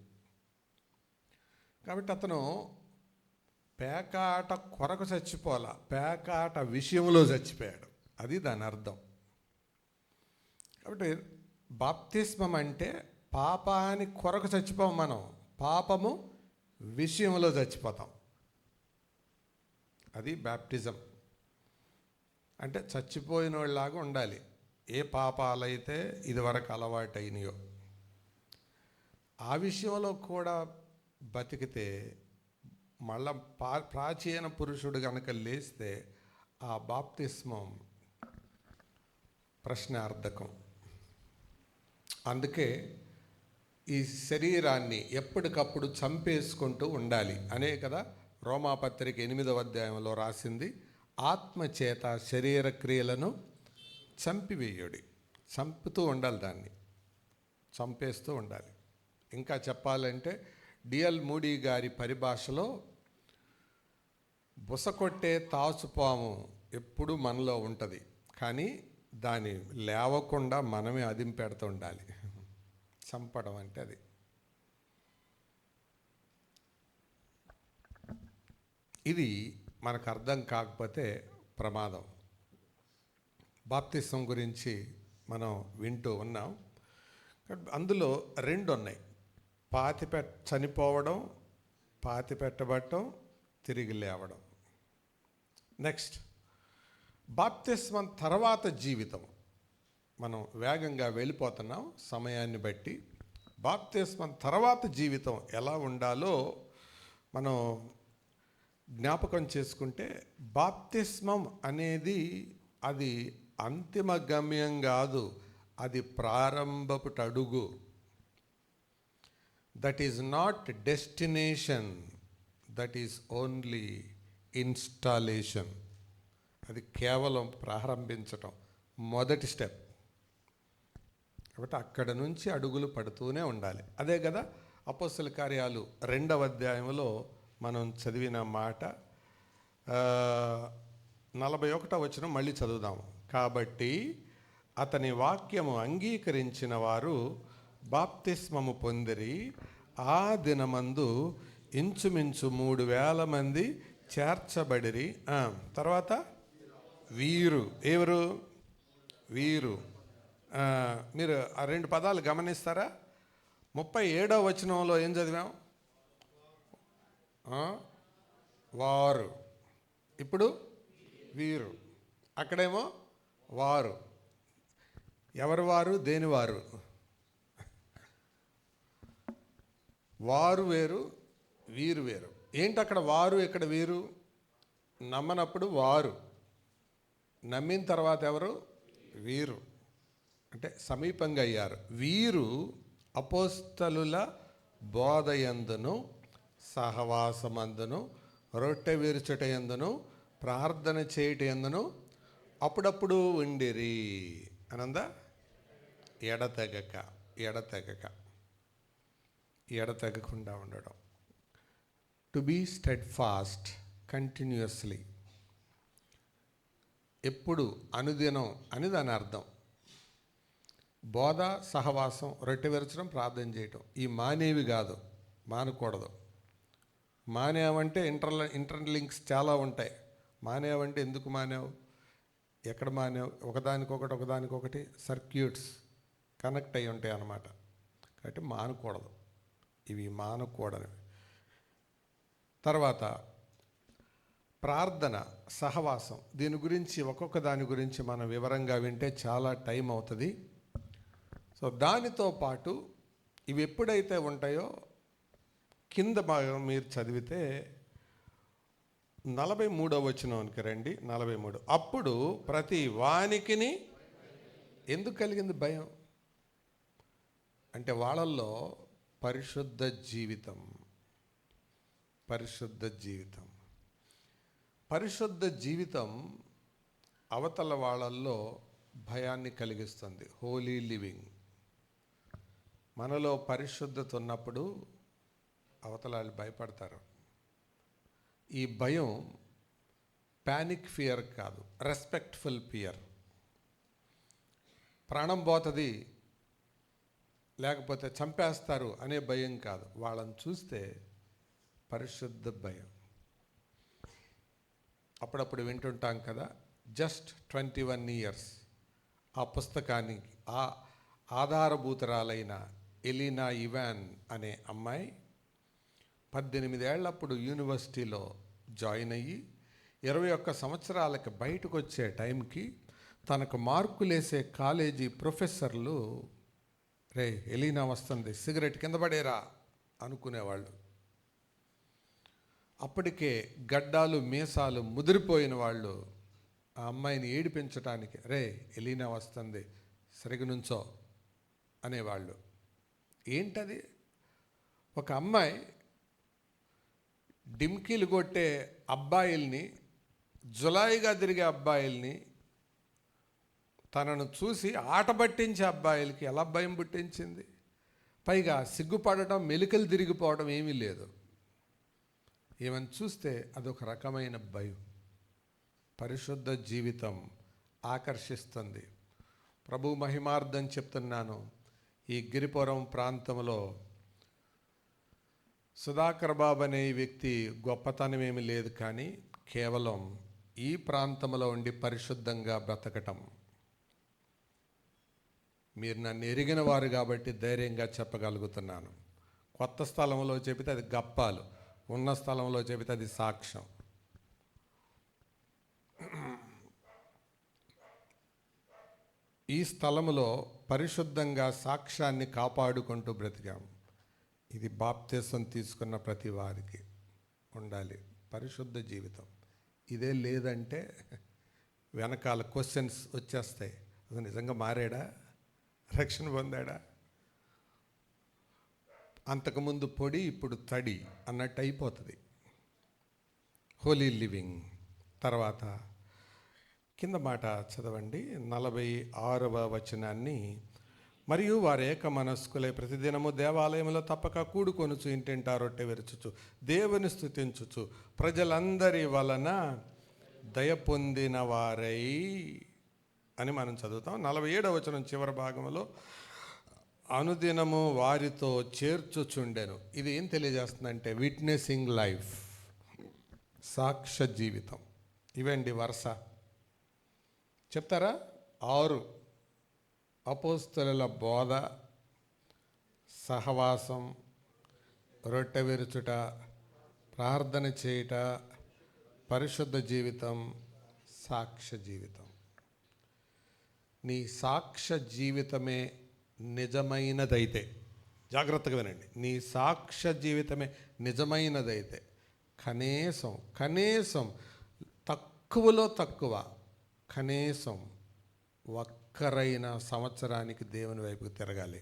కాబట్టి అతను పేకాట కొరకు చచ్చిపోలా, పేకాట విషయంలో చచ్చిపోయాడు. అది దాని అర్థం. కాబట్టి బాప్తిస్మం అంటే పాపాని కొరకు చచ్చిపోం, మనం పాపము విషయంలో చచ్చిపోతాం. అది బాప్టిజం అంటే. చచ్చిపోయిన వాళ్ళలాగా ఉండాలి. ఏ పాపాలైతే ఇదివరకు అలవాటైనయో ఆ విషయంలో కూడా బతికితే, మళ్ళా ప్రాచీన పురుషుడు కనుక లేస్తే ఆ బాప్తిస్మం ప్రశ్నార్థకం. అందుకే ఈ శరీరాన్ని ఎప్పటికప్పుడు చంపేసుకుంటూ ఉండాలి అనే కదా రోమాపత్రిక 8వ అధ్యాయంలో రాసింది. ఆత్మచేత శరీర క్రియలను చంపివేయుడి. చంపుతూ ఉండాలి, దాన్ని చంపేస్తూ ఉండాలి. ఇంకా చెప్పాలంటే డిఎల్ మూడీ గారి పరిభాషలో బుసకొట్టే తాచుపాము ఎప్పుడు మనలో ఉంటుంది, కానీ దాన్ని లేవకుండా మనమే అదింపెడుతూ ఉండాలి. చంపడం అంటే అది. ఇది మనకు అర్థం కాకపోతే ప్రమాదం. బాప్తిసం గురించి మనం వింటూ ఉన్నాం. అందులో రెండు ఉన్నాయి: చనిపోవడం, పాతిపెట్టబడటం, తిరిగి లేవడం. నెక్స్ట్, బాప్తిస్మం తర్వాత జీవితం. మనం వేగంగా వెళ్ళిపోతున్నాం సమయాన్ని బట్టి. బాప్తిస్మం తర్వాత జీవితం ఎలా ఉండాలో మనం జ్ఞాపకం చేసుకుంటే, బాప్తిస్మం అనేది అది అంతిమ గమ్యం కాదు, అది ప్రారంభపు అడుగు. That is not destination, that is only installation. అది కేవలం ప్రారంభించటం, మొదటి స్టెప్. కాబట్టి అక్కడ నుంచి అడుగులు పడుతూనే ఉండాలి. అదే కదా అపోస్తల కార్యాలు 2వ అధ్యాయంలో మనం చదివిన మాట. 41వ వచనం మళ్ళీ చదువుదాం. కాబట్టి అతని వాక్యము అంగీకరించిన వారు బాప్తిస్మము పొందిరి. ఆ దినమందు ఇంచుమించు 3,000 మంది చేర్చబడిరి. తర్వాత వీరు ఎవరు? వీరు. మీరు ఆ 2 పదాలు గమనిస్తారా? 37వ వచనంలో ఏం చదివాం? వారు. ఇప్పుడు వీరు. అక్కడేమో వారు. ఎవరు వారు? దేని వారు? వారు వేరు, వీరు వేరు. ఏంటి అక్కడ వారు, ఇక్కడ వీరు? నమ్మనప్పుడు వారు, నమ్మిన తర్వాత ఎవరు? వీరు. అంటే సమీపంగా అయ్యారు. వీరు అపోస్తలుల బోధయందును, సహవాసమందును, రొట్టె విరుచుట యందును, ప్రార్థన చేయుట యందును అప్పుడప్పుడు ఉండిరి. అనందా? ఎడతెగకుండా ఉండడం. To be steadfast continuously. ఎప్పుడు, అనుదినం అని దాని అర్థం. బోధ, సహవాసం, రొట్టె విరచడం, ప్రార్థన చేయటం, ఈ మానేవి కాదు, మానకూడదు. మానేవంటే ఇంటర్లింక్స్ చాలా ఉంటాయి. మానేవంటే ఎందుకు మానేవు, ఎక్కడ మానేవు, ఒకదానికొకటి సర్క్యూట్స్ కనెక్ట్ అయి ఉంటాయి అన్నమాట. కాబట్టి మానకూడదు, ఇవి మానకూడనివి. తర్వాత ప్రార్థన, సహవాసం. దీని గురించి ఒక్కొక్క దాని గురించి మనం వివరంగా వింటే చాలా టైం అవుతుంది. సో దానితో పాటు ఇవి ఎప్పుడైతే ఉంటాయో, కింద భాగం మీరు చదివితే 43వ వచనానికి రండి. 43. అప్పుడు ప్రతి వానికిని ఎందుకు కలిగింది భయం అంటే, వాళ్ళల్లో పరిశుద్ధ జీవితం. పరిశుద్ధ జీవితం అవతల వాళ్ళల్లో భయాన్ని కలిగిస్తుంది. హోలీ లివింగ్. మనలో పరిశుద్ధత ఉన్నప్పుడు అవతల వాళ్ళు భయపడతారు. ఈ భయం ప్యానిక్ ఫియర్ కాదు, రెస్పెక్ట్ఫుల్ ఫియర్. ప్రాణం పోతుంది లేకపోతే చంపేస్తారు అనే భయం కాదు. వాళ్ళని చూస్తే పరిశుద్ధ భయం. అప్పుడప్పుడు వింటుంటాం కదా, జస్ట్ 21 years. ఆ పుస్తకానికి ఆధారభూతురాలైన ఎలీనా ఇవాన్ అనే అమ్మాయి 18 ఏళ్ళప్పుడు యూనివర్సిటీలో జాయిన్ అయ్యి 21 సంవత్సరాలకి బయటకు వచ్చే టైంకి తనకు మార్కులేసే కాలేజీ ప్రొఫెసర్లు, రే ఎలీనా వస్తుంది, సిగరెట్ కింద పడేరా అనుకునేవాళ్ళు. అప్పటికే గడ్డాలు మీసాలు ముదిరిపోయిన వాళ్ళు ఆ అమ్మాయిని ఏడిపించటానికి, రే ఎలీనా వస్తుంది సరిగ్గా నుంచో అనేవాళ్ళు. ఏంటది? ఒక అమ్మాయి డిమ్కీలు కొట్టే అబ్బాయిల్ని, జులాయిగా తిరిగే అబ్బాయిల్ని, తనను చూసి ఆట పట్టించే అబ్బాయిలకి ఎలా భయం పుట్టించింది. పైగా సిగ్గుపడటం, మెలికలు తిరిగిపోవడం ఏమీ లేదు. ఏమని చూస్తే అదొక రకమైన భయం. పరిశుద్ధ జీవితం ఆకర్షిస్తుంది. ప్రభు మహిమార్థం చెప్తున్నాను. ఈ గిరిపురం ప్రాంతంలో సుధాకర్ బాబు అనే వ్యక్తి గొప్పతనం ఏమి లేదు, కానీ కేవలం ఈ ప్రాంతంలో ఉండి పరిశుద్ధంగా బ్రతకటం. మీరు నన్ను ఎరిగిన వారు కాబట్టి ధైర్యంగా చెప్పగలుగుతున్నాను. కొత్త స్థలంలో చెబితే అది గప్పాలు, ఉన్న స్థలంలో చెబితే అది సాక్ష్యం. ఈ స్థలంలో పరిశుద్ధంగా సాక్ష్యాన్ని కాపాడుకుంటూ బ్రతికాం. ఇది బాప్తిసం తీసుకున్న ప్రతి వారికి ఉండాలి పరిశుద్ధ జీవితం. ఇదే లేదంటే వెనకాల క్వశ్చన్స్ వచ్చేస్తాయి. అది నిజంగా మారాడా, రక్షణ పొందాడా, అంతకుముందు పొడి ఇప్పుడు తడి అన్నట్టు అయిపోతుంది. హోలీ లివింగ్. తర్వాత కింద మాట చదవండి, 46వ వచనాన్ని. మరియు వారు ఏక మనస్కులై ప్రతిదినము దేవాలయంలో తప్పక కూడుకొనుచు ఇంటింటా రొట్టె విరుచుచు దేవుని స్తుతించుచు ప్రజలందరి వలన దయ పొందిన వారై అని మనం చదువుతాం. 47వ వచనం చివరి భాగంలో అనుదినము వారితో చేర్చుచుండెను. ఇది ఏం తెలియజేస్తుందంటే విట్నెసింగ్ లైఫ్, సాక్ష్య జీవితం. ఇవండి వరుస. చెప్తారా? 6 అపోస్తలుల బోధ, సహవాసం, రొట్టె విరుచుట, ప్రార్థన చేయుట, పరిశుద్ధ జీవితం, సాక్ష్య జీవితం. నీ సాక్ష్య జీవితమే నిజమైనదైతే, జాగ్రత్తగా వినండి, నీ సాక్ష్య జీవితమే నిజమైనదైతే కనీసం తక్కువలో తక్కువ కనీసం ఒక్కరైన సంవత్సరానికి దేవుని వైపుకి తిరగాలి.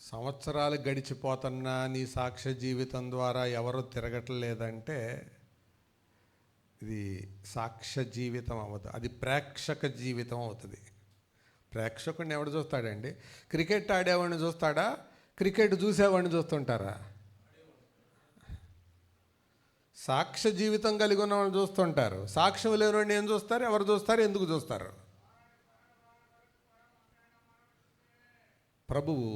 సంవత్సరాలు గడిచిపోతున్నా నీ సాక్ష్య జీవితం ద్వారా ఎవరు తిరగట్లేదంటే ఇది సాక్ష్య జీవితం అవ్వదు, అది ప్రేక్షక జీవితం అవుతుంది. ప్రేక్షకుడిని ఎవడు చూస్తాడండి? క్రికెట్ ఆడేవాడిని చూస్తాడా, క్రికెట్ చూసేవాడిని చూస్తుంటారా? సాక్ష్య జీవితం కలిగి ఉన్న వాళ్ళు చూస్తుంటారు. సాక్ష్యం లేని వాడిని ఏం చూస్తారు? ఎవరు చూస్తారు? ఎందుకు చూస్తారు? ప్రభువు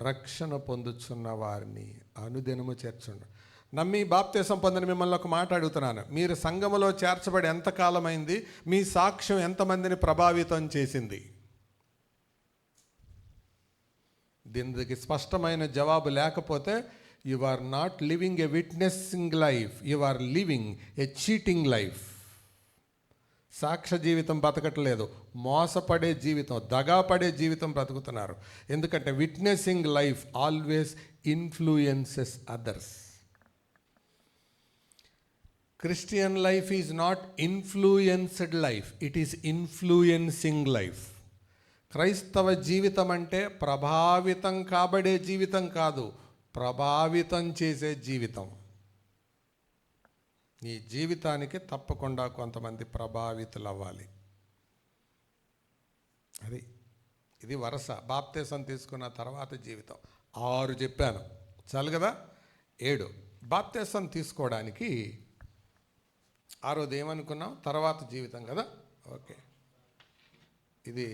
రక్షణ పొందుతున్న వారిని అనుదినము చేర్చుండు. నమ్మి బాప్తిసం పొందని మిమ్మల్ని ఒక మాట అడుగుతున్నాను. మీరు సంఘములో చేర్చబడి ఎంతకాలమైంది? మీ సాక్ష్యం ఎంతమందిని ప్రభావితం చేసింది? దీనికి స్పష్టమైన జవాబు లేకపోతే you are not living a witnessing life, you are living a cheating life. సాక్ష్య జీవితం బతకట్లేదు, మోసపడే జీవితం, దగాపడే జీవితం బ్రతుకుతున్నారు. ఎందుకంటే witnessing life always influences others. Christian life is not influenced life, it is influencing life. క్రైస్తవ జీవితం అంటే ప్రభావితం కాబడే జీవితం కాదు, ప్రభావితం చేసే జీవితం. నీ జీవితానికి తప్పకుండా కొంతమంది ప్రభావితులు అవ్వాలి. ఇది వరుస. బాప్తిసం తీసుకున్న తర్వాత జీవితం 6 చెప్పాను, చాలు కదా. 7 బాప్తిసం తీసుకోవడానికి 6వది ఏమనుకున్నాం? తర్వాత జీవితం కదా. ఓకే, ఇది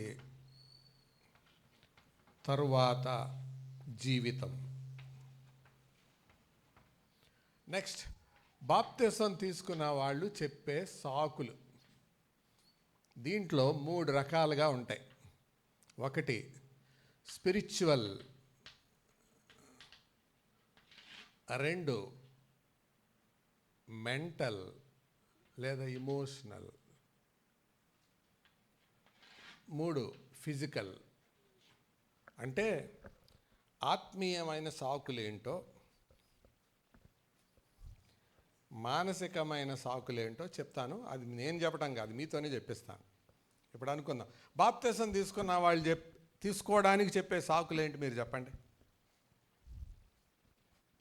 తరువాత జీవితం. నెక్స్ట్, బాప్తిసం తీసుకున్న వాళ్ళు చెప్పే సాకులు. దీంట్లో 3 రకాలుగా ఉంటాయి. ఒకటి స్పిరిచువల్, 2 మెంటల్ లేదా ఇమోషనల్, 3 ఫిజికల్. అంటే ఆత్మీయమైన సాకులేంటో, మానసికమైన సాకులేంటో చెప్తాను. అది నేను చెప్పడం కాదు, మీతోనే చెప్పిస్తాను. ఇప్పుడు అనుకుందాం, బాప్తిసం తీసుకున్న వాళ్ళు తీసుకోవడానికి చెప్పే సాకులేంటి మీరు చెప్పండి.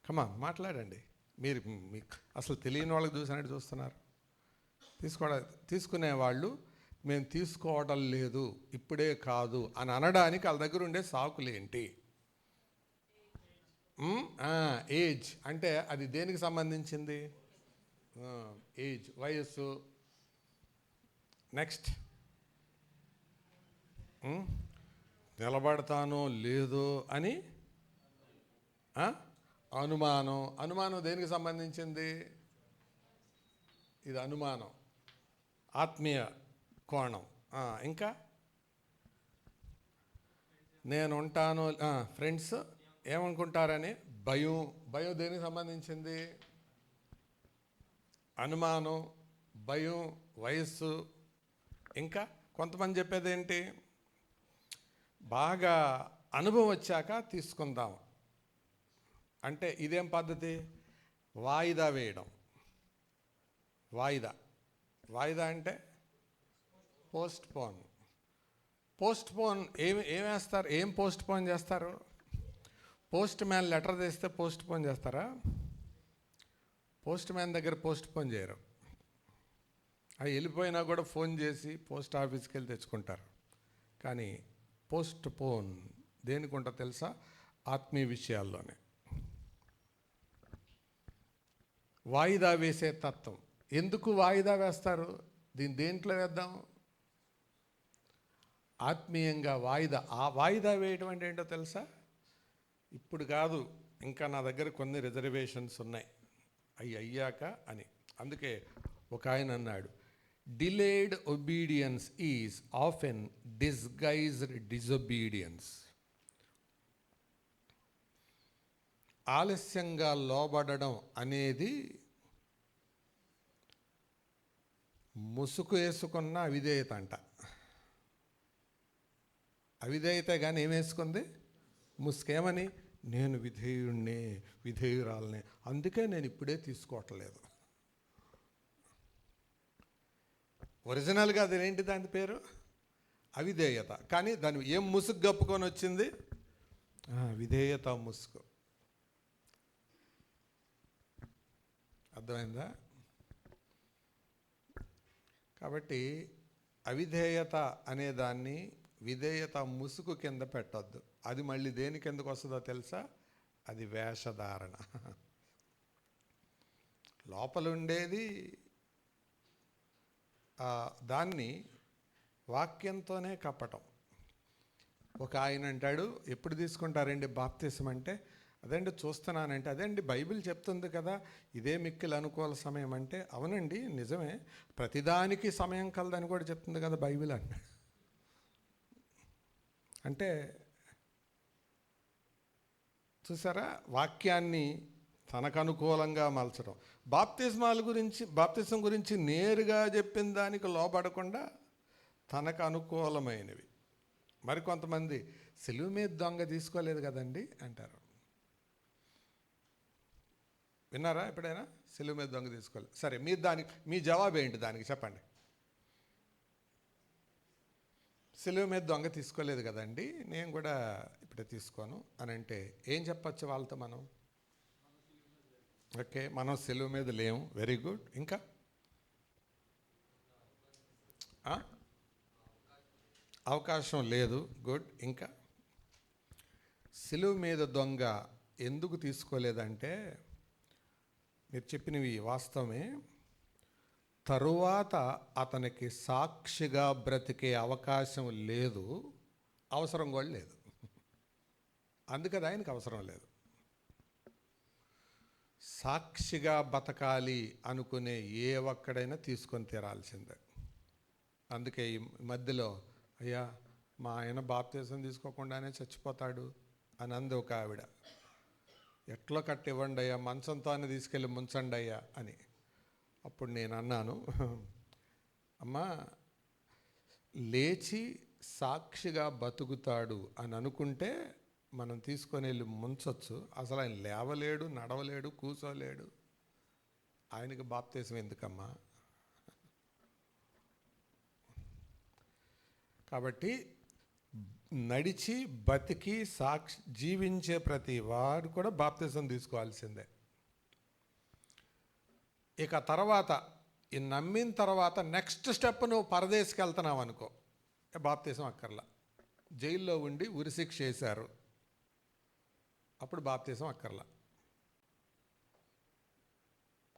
కమా మాట్లాడండి. మీకు అసలు తెలియని వాళ్ళకి చూసినట్టు చూస్తున్నారు. తీసుకునే వాళ్ళు మేము తీసుకోవడం లేదు, ఇప్పుడే కాదు అని అనడానికి వాళ్ళ దగ్గర ఉండే సాకులేంటి? ఏజ్ అంటే అది దేనికి సంబంధించింది? ఏజ్, వయస్సు. నెక్స్ట్ ఉం? నిలబడతానో లేదో అని అనుమానం. అనుమానం దేనికి సంబంధించింది? ఇది అనుమానం, ఆత్మీయ కోణం. ఇంకా నేను ఉంటాను, ఫ్రెండ్స్ ఏమనుకుంటారని భయం. భయం దేనికి సంబంధించింది? అనుమానం, భయం, వయస్సు. ఇంకా కొంతమంది చెప్పేది ఏంటి? బాగా అనుభవం వచ్చాక తీసుకుందాం అంటే ఇదేం పద్ధతి? వాయిదా వేయడం. వాయిదా అంటే పోస్ట్ పోన్. ఏమేస్తారు? ఏం పోస్ట్ పోన్ చేస్తారు? పోస్ట్ మ్యాన్ లెటర్ తెస్తే పోస్ట్ పోన్ చేస్తారా? పోస్ట్ మ్యాన్ దగ్గర పోస్ట్ పోన్ చేయరు. అవి వెళ్ళిపోయినా కూడా ఫోన్ చేసి పోస్ట్ ఆఫీస్కి వెళ్ళి తెచ్చుకుంటారు. కానీ పోస్ట్ పోన్ దేనికి ఉంటుంది తెలుసా? ఆత్మీయ విషయాల్లోనే వాయిదా వేసే తత్వం. ఎందుకు వాయిదా వేస్తారు? దేంట్లో వేద్దాం? ఆత్మీయంగా వాయిదా. ఆ వాయిదా వేయడం అంటే ఏంటో తెలుసా? ఇప్పుడు కాదు, ఇంకా నా దగ్గర కొన్ని రిజర్వేషన్స్ ఉన్నాయి, అవి అయ్యాక అని. అందుకే ఒక ఆయన అన్నాడు, delayed obedience is often disguised disobedience. ఆలస్యంగా లోబడడం అనేది ముసుగు వేసుకున్న అవిధేయత అంట. అవిధేయత కానీ ఏమేసుకుంది? ముసుకేమని? నేను విధేయురాలనే, అందుకే నేను ఇప్పుడే తీసుకోవట్లేదు. ఒరిజినల్గా అదేంటి? దాని పేరు అవిధేయత. కానీ దాన్ని ఏం ముసుగు కప్పుకొని వచ్చింది? విధేయత ముసుగు. అర్థమైందా? కాబట్టి అవిధేయత అనేదాన్ని విధేయత ముసుగు కింద పెట్టొద్దు. అది మళ్ళీ దేని కిందకు వస్తుందో తెలుసా? అది వేషధారణ. లోపల ఉండేది దాన్ని వాక్యంతోనే కప్పటం. ఒక ఆయన అంటాడు, ఎప్పుడు తీసుకుంటారండి బాప్తిసం అంటే, అదండి చూస్తున్నానంటే, అదండి బైబిల్ చెప్తుంది కదా ఇదే మిక్కిలి అనుకూల సమయం అంటే, అవునండి నిజమే, ప్రతిదానికి సమయం కలదని కూడా చెప్తుంది కదా బైబిల్ అన్నాడు. అంటే చూసారా, వాక్యాన్ని తనకు అనుకూలంగా మలచడం. బాప్తిజం గురించి నేరుగా చెప్పిన దానికి లోబడకుండా తనకు అనుకూలమైనవి. మరికొంతమంది సిలువ మీద దొంగ తీసుకోలేదు కదండి అంటారు. విన్నారా ఎప్పుడైనా? సిలువ మీద దొంగ తీసుకోలేదు. సరే, మీ జవాబు ఏంటి దానికి చెప్పండి. సిలువ మీద దొంగ తీసుకోలేదు కదండి, నేను కూడా ఇప్పుడే తీసుకోను అని అంటే ఏం చెప్పచ్చు వాళ్ళతో మనం? ఓకే, మనం సిలువ మీద లేము, వెరీ గుడ్. ఇంకా అవకాశం లేదు, గుడ్. ఇంకా సిలువ మీద దొంగ ఎందుకు తీసుకోలేదంటే, మీరు చెప్పినవి వాస్తవమే, తరువాత అతనికి సాక్షిగా బ్రతికే అవకాశం లేదు, అవసరం కూడా లేదు. అందుకది ఆయనకు అవసరం లేదు. సాక్షిగా బతకాలి అనుకునే ఏ ఒక్కడైనా తీసుకొని తీరాల్సిందే. అందుకే ఈ మధ్యలో, అయ్యా మా ఆయన బాప్తిసం తీసుకోకుండానే చచ్చిపోతాడు అని అంది ఒక ఆవిడ. ఎట్లో కట్టివ్వండి అయ్యా, మంచంతోనే తీసుకెళ్ళి ముంచండి అయ్యా అని. అప్పుడు నేను అన్నాను, అమ్మా లేచి సాక్షిగా బతుకుతాడు అని అనుకుంటే మనం తీసుకొని వెళ్ళి ముంచొచ్చు. అసలు ఆయన లేవలేడు, నడవలేడు, కూర్చోలేడు, ఆయనకి బాప్తిసం ఎందుకమ్మా? కాబట్టి నడిచి బతికి జీవించే ప్రతి వాడు కూడా బాప్తిసం తీసుకోవాల్సిందే. ఇక తర్వాత ఈ నమ్మిన తర్వాత నెక్స్ట్ స్టెప్, నువ్వు పరదేశికి వెళ్తున్నావు అనుకో, బాప్తిసం అక్కర్లా. జైల్లో ఉండి ఉరిశిక్ష చేశారు, అప్పుడు బాప్తిసం అక్కర్లా,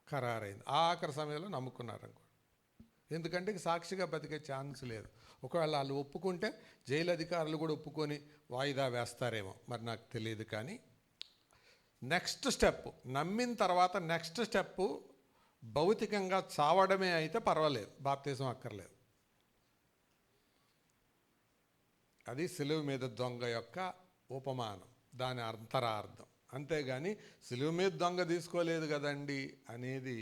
ఖరారైంది. ఆఖరి సమయంలో నమ్ముకున్నారు అనుకో, ఎందుకంటే సాక్షిగా బతికే ఛాన్స్ లేదు. ఒకవేళ వాళ్ళు ఒప్పుకుంటే జైలు అధికారులు కూడా ఒప్పుకొని వాయిదా వేస్తారేమో, మరి నాకు తెలియదు. కానీ నెక్స్ట్ స్టెప్, నమ్మిన తర్వాత నెక్స్ట్ స్టెప్ భౌతికంగా చావడమే అయితే పర్వాలేదు, బాప్తిజం అక్కర్లేదు. అది సిలువ మీద దొంగ యొక్క ఉపమానం, దాని అంతరార్థం. అంతేగాని సిలువ మీద దొంగ తీసుకోలేదు కదండి అనేది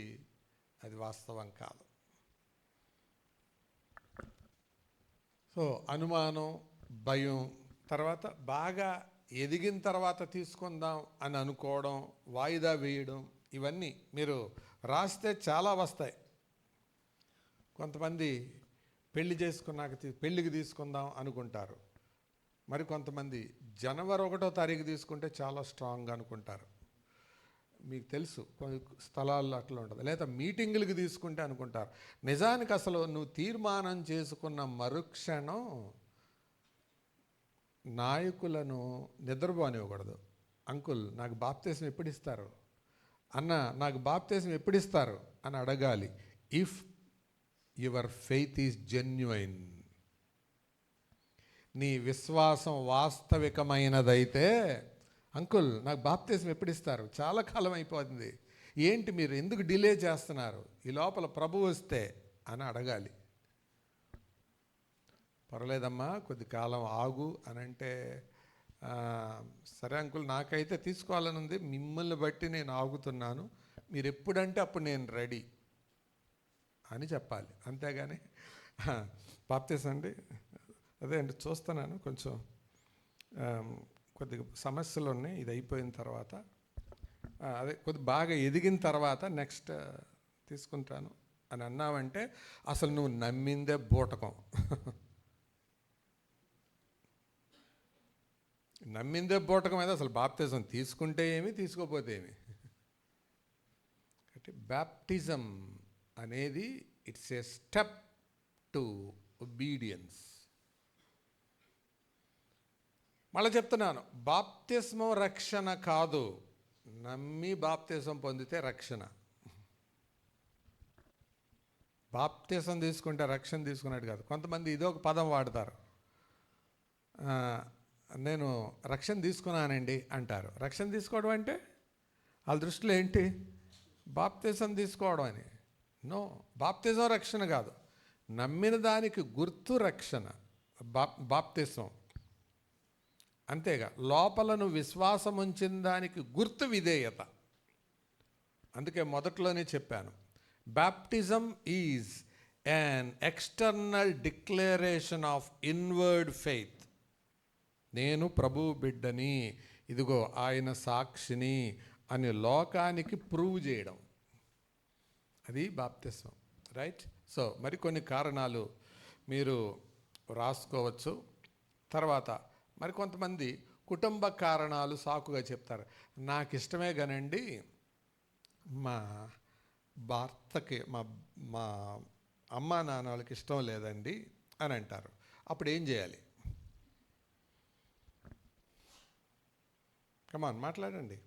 అది వాస్తవం కాదు. సో అనుమానం, భయం, తర్వాత బాగా ఎదిగిన తర్వాత తీసుకుందాం అని అనుకోవడం, వాయిదా వేయడం, ఇవన్నీ మీరు రాస్తే చాలా వస్తాయి. కొంతమంది పెళ్లి చేసుకున్నాక పెళ్ళికి తీసుకుందాం అనుకుంటారు. మరి కొంతమంది జనవరి 1వ తారీఖు తీసుకుంటే చాలా స్ట్రాంగ్ అనుకుంటారు. మీకు తెలుసు కొన్ని స్థలాల్లో అట్లా ఉంటుంది. లేదా మీటింగులకి తీసుకుంటే అనుకుంటారు. నిజానికి అసలు నువ్వు తీర్మానం చేసుకున్న మరుక్షణం నాయకులను నిద్రపోనివ్వకూడదు. అంకుల్ నాకు బాప్తిజం ఎప్పుడు ఇస్తారు, అన్న నాకు బాప్తిజం ఎప్పుడు ఇస్తారు అని అడగాలి. ఇఫ్ యువర్ ఫెయిత్ ఈజ్ జెన్యుయిన్, నీ విశ్వాసం వాస్తవికమైనదైతే, అంకుల్ నాకు బాప్తిజం ఎప్పుడు ఇస్తారు, చాలా కాలం అయిపోతుంది, ఏంటి మీరు ఎందుకు డిలే చేస్తున్నారు, ఈ లోపల ప్రభు వస్తే అని అడగాలి. పర్లేదమ్మా కొద్ది కాలం ఆగు అని అంటే, సరే అంకుల్ నాకైతే తీసుకోవాలని ఉంది, మిమ్మల్ని బట్టి నేను ఆగుతున్నాను, మీరు ఎప్పుడంటే అప్పుడు నేను రెడీ అని చెప్పాలి. అంతేగాని బాప్తిజం అండి అదే అండి చూస్తున్నాను కొంచెం కొద్దిగా సమస్యలు ఉన్నాయి, ఇది అయిపోయిన తర్వాత అదే కొద్ది బాగా ఎదిగిన తర్వాత నెక్స్ట్ తీసుకుంటాను అని అన్నావంటే అసలు నువ్వు నమ్మిందే బూటకం. నమ్మిందే బూటకం అయితే అసలు బాప్తిజం తీసుకుంటే ఏమి, తీసుకోపోతే ఏమి. అంటే బాప్టిజం అనేది it's a step to obedience. మళ్ళీ చెప్తున్నాను, బాప్తిస్మం రక్షణ కాదు, నమ్మి బాప్తిజం పొందితే రక్షణ. బాప్తిజం తీసుకుంటే రక్షణ తీసుకున్నట్టు కాదు. కొంతమంది ఇదొక పదం వాడతారు, నేను రక్షణ తీసుకున్నానండి అంటారు. రక్షణ తీసుకోవడం అంటే వాళ్ళ దృష్టిలో ఏంటి, బాప్తిజం తీసుకోవడం అని. నో, బాప్తిజం రక్షణ కాదు, నమ్మిన దానికి గుర్తు రక్షణ బాప్తిజం. అంతేగా లోపలను విశ్వాసం ఉంచిన దానికి గుర్తు విధేయత. అందుకే మొదట్లోనే చెప్పాను, baptism is an external declaration of inward faith. నేను ప్రభు బిడ్డని, ఇదిగో ఆయన సాక్షిని అని లోకానికి ప్రూవ్ చేయడం, అది బాప్తిస్మం. రైట్. సో మరికొన్ని కారణాలు మీరు రాసుకోవచ్చు. తర్వాత మరి కొంతమంది కుటుంబ కారణాలు సాకుగా చెప్తారు. నాకు ఇష్టమే కానండి మా భర్తకి మా అమ్మా నాన్న వాళ్ళకి ఇష్టం లేదండి అని అంటారు. అప్పుడు ఏం చేయాలి? కమాన్ మాట్లాడండి.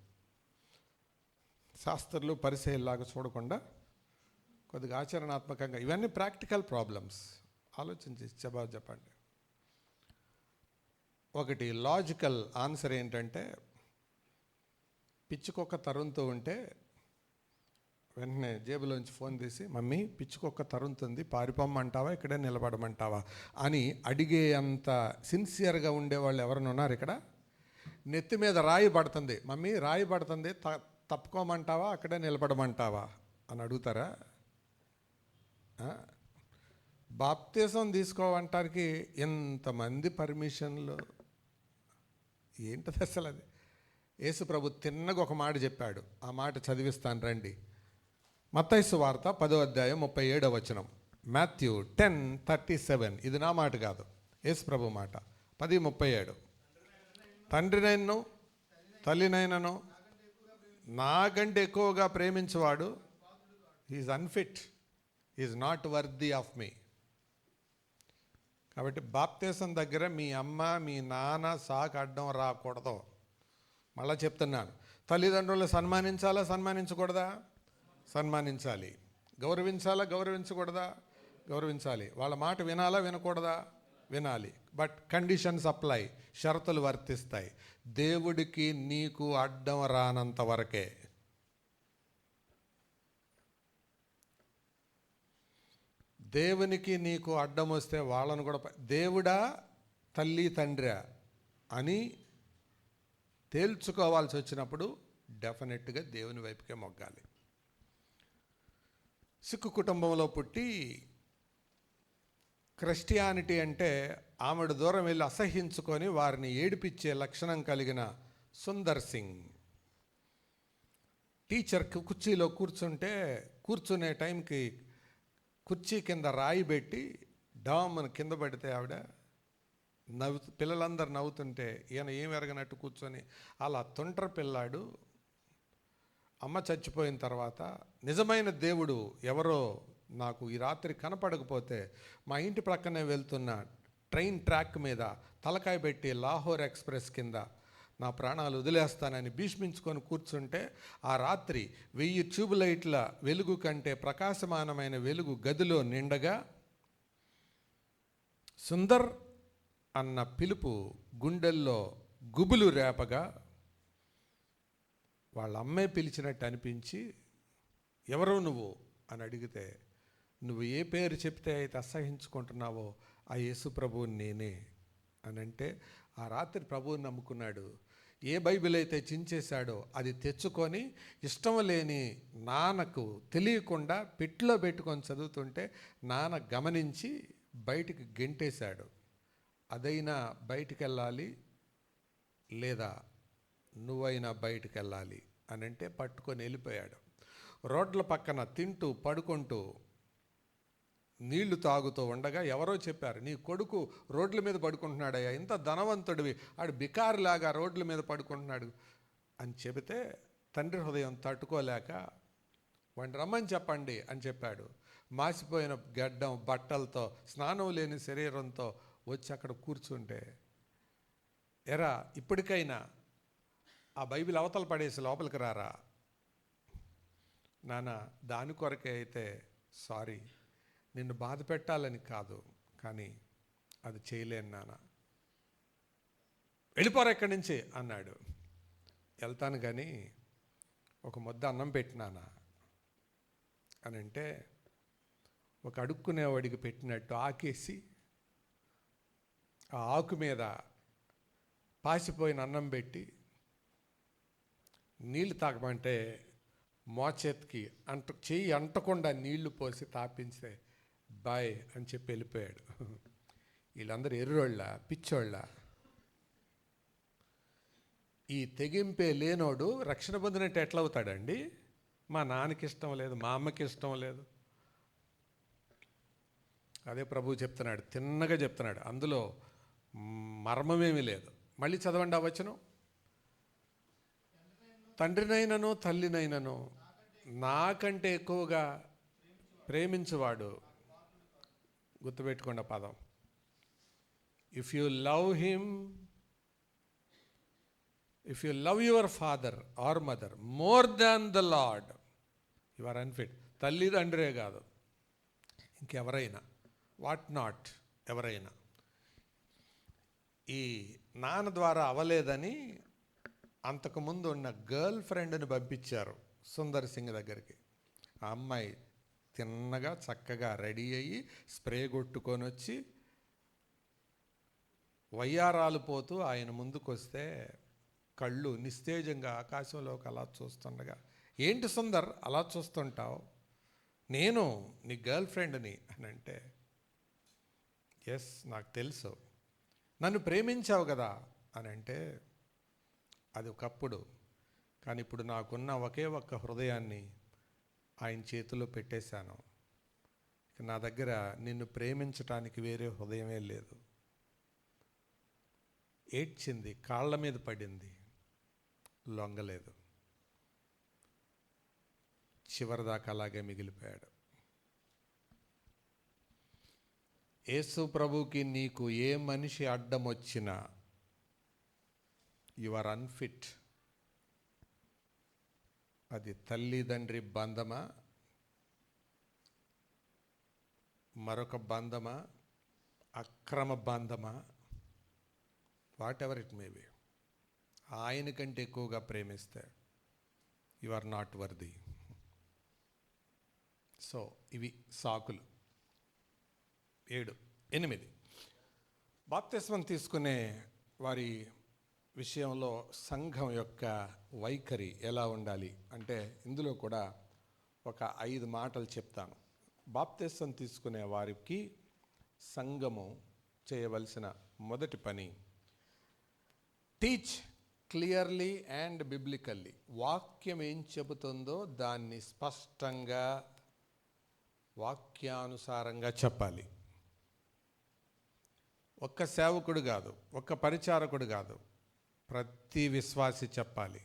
శాస్త్రులు పరిచయలాగా చూడకుండా కొద్దిగా ఆచరణాత్మకంగా, ఇవన్నీ ప్రాక్టికల్ ప్రాబ్లమ్స్, ఆలోచించి జవాబు చెప్పండి. ఒకటి లాజికల్ ఆన్సర్ ఏంటంటే, పిచ్చుకొక్క తరుణ్తో ఉంటే వెంటనే జేబులోంచి ఫోన్ తీసి, మమ్మీ పిచ్చుకొక్క తరుణుతుంది, పారిపోమ్మంటావా ఇక్కడే నిలబడమంటావా అని అడిగే అంత సిన్సియర్గా ఉండేవాళ్ళు ఎవరైనా ఉన్నారు ఇక్కడ? నెత్తి మీద రాయి పడుతుంది, మమ్మీ రాయి పడుతుంది, తప్పుకోమంటావా అక్కడే నిలబడమంటావా అని అడుగుతారా? బాప్తిజం తీసుకోవటానికి ఎంతమంది పర్మిషన్లు, ఏంటది అసలు? అది యేసు ప్రభు తిన్నగా ఒక మాట చెప్పాడు, ఆ మాట చదివిస్తాను రండి. మత్తయి సువార్త 10వ అధ్యాయం 37వ వచనం, మాథ్యూ 10:37. ఇది నా మాట కాదు, యేసు ప్రభు మాట. 10:37, తండ్రినైనను తల్లినైనను నాకంటే ఎక్కువగా ప్రేమించేవాడు is unfit, is not worthy of me. కాబట్టి బాప్తిజం దగ్గర మీ అమ్మ మీ నాన్న సాకు అడ్డం రాకూడదు. మళ్ళా చెప్తున్నాను, తల్లిదండ్రులు సన్మానించాలా సన్మానించకూడదా? సన్మానించాలి. గౌరవించాలా గౌరవించకూడదా? గౌరవించాలి. వాళ్ళ మాట వినాలా వినకూడదా? వినాలి. బట్ కండిషన్స్ అప్లై, షరతులు వర్తిస్తాయి. దేవుడికి నీకు అడ్డం రానంత వరకే. దేవునికి నీకు అడ్డం వస్తే వాళ్ళను కూడా దేవుడా తల్లి తండ్రా అని తేల్చుకోవాల్సి వచ్చినప్పుడు డెఫినెట్గా దేవుని వైపుకే మొగ్గాలి. సిక్కు కుటుంబంలో పుట్టి క్రిస్టియానిటీ అంటే ఆమెడు దూరం వెళ్ళి అసహ్యించుకొని వారిని ఏడిపించే లక్షణం కలిగిన సుందర్ సింగ్ టీచర్ కుర్చీలో కూర్చునే టైంకి కుర్చీ కింద రాయి పెట్టి డామ్ను కింద పడితే ఆవిడ పిల్లలందరూ నవ్వుతుంటే ఈయన ఏం ఎరగనట్టు కూర్చొని అలా తుంటర పిల్లాడు అమ్మ చచ్చిపోయిన తర్వాత నిజమైన దేవుడు ఎవరో నాకు ఈ రాత్రి కనపడకపోతే మా ఇంటి ప్రక్కనే వెళ్తున్న ట్రైన్ ట్రాక్ మీద తలకాయ పెట్టి లాహోర్ ఎక్స్ప్రెస్ కింద నా ప్రాణాలు వదిలేస్తానని భీష్మించుకొని కూర్చుంటే ఆ రాత్రి 1000 ట్యూబ్లైట్ల వెలుగు కంటే ప్రకాశమానమైన వెలుగు గదిలో నిండగా సుందర్ అన్న పిలుపు గుండెల్లో గుబులు రేపగా వాళ్ళ అమ్మే పిలిచినట్టు అనిపించి, ఎవరు నువ్వు అని అడిగితే, నువ్వు ఏ పేరు చెప్తే అయితే అసహించుకుంటున్నావో ఆ యేసు ప్రభువుని నేనే అని అంటే, ఆ రాత్రి ప్రభువుని నమ్ముకున్నాడు. ఏ బైబిల్ అయితే చించేశాడో అది తెచ్చుకొని ఇష్టం లేని నాన్నకు తెలియకుండా పెట్టిలో పెట్టుకొని చదువుతుంటే నాన్న గమనించి బయటికి గెంటేశాడు. అదైనా బయటికి వెళ్ళాలి లేదా నువ్వైనా బయటికి వెళ్ళాలి అని అంటే పట్టుకొని వెళ్ళిపోయాడు. రోడ్ల పక్కన తింటూ పడుకుంటూ నీళ్లు తాగుతూ ఉండగా ఎవరో చెప్పారు, నీ కొడుకు రోడ్ల మీద పడుకుంటున్నాడయ్యా, ఇంత ధనవంతుడివి, ఆడు బికారులాగా రోడ్ల మీద పడుకుంటున్నాడు అని చెబితే తండ్రి హృదయం తట్టుకోలేక వాడిని రమ్మని చెప్పండి అని చెప్పాడు. మాసిపోయిన గడ్డం బట్టలతో స్నానం లేని శరీరంతో వచ్చి అక్కడ కూర్చుంటే, ఎరా ఇప్పటికైనా ఆ బైబిల్ అవతల పడేసి లోపలికి రారా నాన్న, దాని కొరకే అయితే సారీ, నిన్ను బాధ పెట్టాలని కాదు, కానీ అది చేయలేను నాన్న, వెళ్ళిపోరా ఇక్కడి నుంచి అన్నాడు. వెళ్తాను కానీ ఒక ముద్ద అన్నం పెట్టినానా అని అంటే, ఒక అడుక్కునేవాడికి పెట్టినట్టు ఆకేసి ఆ ఆకు మీద పాసిపోయిన అన్నం పెట్టి నీళ్లు తాగమంటే మోచేతికి చెయ్యి అంటకుండా నీళ్లు పోసి తాపించే బాయ్ అని చెప్పి వెళ్ళిపోయాడు. వీళ్ళందరూ ఎర్రోళ్ళ పిచ్చోళ్ళ. ఈ తెగింపే లేనోడు రక్షణ పొందినట్టు ఎట్లా అవుతాడండి? మా నాన్నకి ఇష్టం లేదు, మా అమ్మకి ఇష్టం లేదు. అదే ప్రభువు చెప్తున్నాడు, తిన్నగా చెప్తున్నాడు, అందులో మర్మమేమీ లేదు. మళ్ళీ చదవండి ఆ వచనం. తండ్రినైనను తల్లినైనను నాకంటే ఎక్కువగా ప్రేమించువాడు, గుర్తుపెట్టుకోండి ఆ పదం, if you love your father or mother more than the Lord you are unfit. తల్లిదండ్రే కాదు, ఇంకెవరైనా, వాట్ నాట్, ఎవరైనా. ఈ నాన్న ద్వారా అవలేదని అంతకుముందు ఉన్న గర్ల్ ఫ్రెండ్ని పంపించారు సుందర్ సింగ్ దగ్గరికి. ఆ అమ్మాయి తిన్నగా చక్కగా రెడీ అయ్యి స్ప్రే కొట్టుకొని వచ్చి వయ్యారాలు పోతూ ఆయన ముందుకు వస్తే కళ్ళు నిస్తేజంగా ఆకాశంలోకి అలా చూస్తుండగా, ఏంటి సుందర్ అలా చూస్తుంటావు, నేను నీ గర్ల్ ఫ్రెండ్ని అని అంటే, ఎస్ నాకు తెలుసు, నన్ను ప్రేమించావు కదా అని అంటే, అది ఒకప్పుడు, కానీ ఇప్పుడు నాకున్న ఒకే ఒక్క హృదయాన్ని ఆయన చేతిలో పెట్టేశాను. నా దగ్గర నిన్ను ప్రేమించటానికి వేరే హృదయమే లేదు. ఏడ్చింది, కాళ్ళ మీద పడింది, లొంగలేదు. చివరిదాకా అలాగే మిగిలిపోయాడు. యేసు ప్రభుకి నీకు ఏ మనిషి అడ్డం వచ్చినా యు ఆర్ అన్ఫిట్. అది తల్లిదండ్రి బంధమా, మరొక బంధమా, అక్రమ బంధమా, whatever it may be, ఆయన కంటే ఎక్కువగా ప్రేమిస్తే you are not worthy. So ఇవి సాకులు. 8 బాప్తిస్మం తీసుకునే వారి విషయంలో సంఘం యొక్క వైఖరి ఎలా ఉండాలి అంటే, ఇందులో కూడా ఒక 5 మాటలు చెప్తాను. బాప్తిస్మం తీసుకునే వారికి సంఘము చేయవలసిన మొదటి పని, టీచ్ క్లియర్లీ అండ్ బిబ్లికల్లీ. వాక్యం ఏం చెబుతుందో దాన్ని స్పష్టంగా వాక్యానుసారంగా చెప్పాలి. ఒక్క సేవకుడు కాదు, ఒక్క పరిచారకుడు కాదు, ప్రతి విశ్వాసి చెప్పాలి.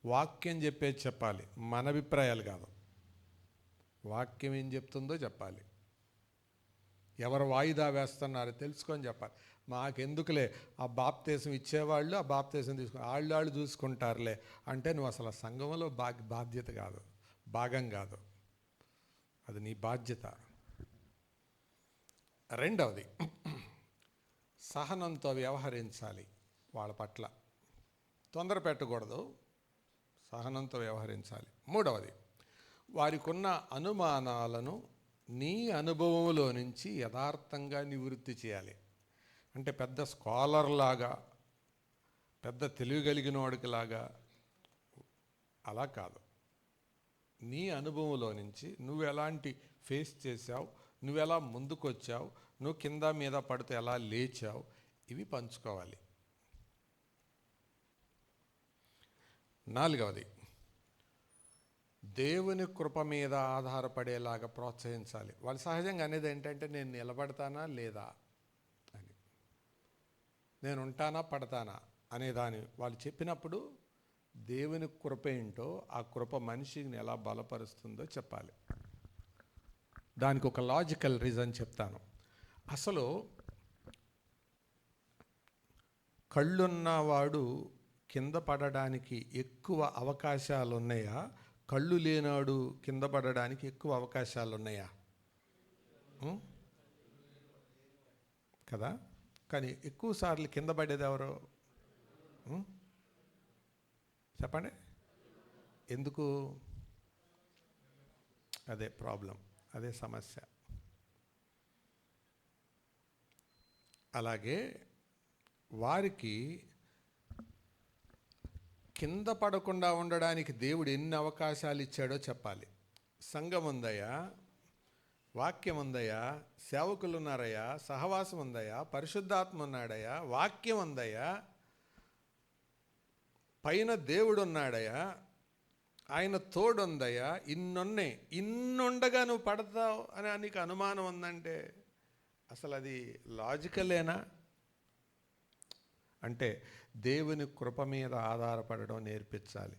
వాక్యం చెప్పేది చెప్పాలి, మన అభిప్రాయాలు కాదు. వాక్యం ఏం చెప్తుందో చెప్పాలి. ఎవరు వాయిదా వేస్తున్నారో తెలుసుకొని చెప్పాలి. మాకెందుకులే ఆ బాప్తీసం ఇచ్చేవాళ్ళు ఆ బాప్తీసం తీసుకుని వాళ్ళు చూసుకుంటారులే అంటే నువ్వు అసలు ఆ సంఘంలో బాధ్యత కాదు, భాగం కాదు, అది నీ బాధ్యత. రెండవది, సహనంతో వ్యవహరించాలి. వాళ్ళ పట్ల తొందర పెట్టకూడదు, సహనంతో వ్యవహరించాలి. మూడవది, వారికి ఉన్న అనుమానాలను నీ అనుభవంలో నుంచి యథార్థంగా నివృత్తి చేయాలి. అంటే పెద్ద స్కాలర్ లాగా, పెద్ద తెలివి కలిగిన వాడికి లాగా అలా కాదు. నీ అనుభవంలో నుంచి నువ్వు ఎలాంటి ఫేస్ చేసావు, నువ్వు ఎలా ముందుకొచ్చావు, నువ్వు కింద మీద పడితే ఎలా లేచావు, ఇవి పంచుకోవాలి. నాలుగవది, దేవుని కృప మీద ఆధారపడేలాగా ప్రోత్సహించాలి. వాళ్ళు సహజంగా అనేది ఏంటంటే, నేను నిలబడతానా లేదా అని, నేను ఉంటానా పడతానా అనేదాన్ని వాళ్ళు చెప్పినప్పుడు దేవుని కృప ఏంటో, ఆ కృప మనిషిని ఎలా బలపరుస్తుందో చెప్పాలి. దానికి ఒక లాజికల్ రీజన్ చెప్తాను. అసలు కళ్ళున్నవాడు కింద పడడానికి ఎక్కువ అవకాశాలు ఉన్నాయా, కళ్ళు లేనాడు కింద పడడానికి ఎక్కువ అవకాశాలు ఉన్నాయా? కదా. కానీ ఎక్కువ సార్లు కింద పడేది ఎవరు చెప్పండి? ఎందుకు? అదే ప్రాబ్లం, అదే సమస్య. అలాగే వారికి కింద పడకుండా ఉండడానికి దేవుడు ఎన్ని అవకాశాలు ఇచ్చాడో చెప్పాలి. సంఘం ఉందయ్యా, వాక్యం ఉందయ్యా, సేవకులు ఉన్నారయ్యా, సహవాసం ఉందయ్యా, పరిశుద్ధాత్మ ఉన్నాడయ్యా, వాక్యం ఉందయ్యా, పైన దేవుడు ఉన్నాడయ్యా, ఆయన తోడుందయ్యా, ఇన్నుండగా నువ్వు పడతావు అని నీకు అనుమానం ఉందంటే అసలు అది లాజికలేనా? అంటే దేవుని కృప మీద ఆధారపడడం నేర్పించాలి.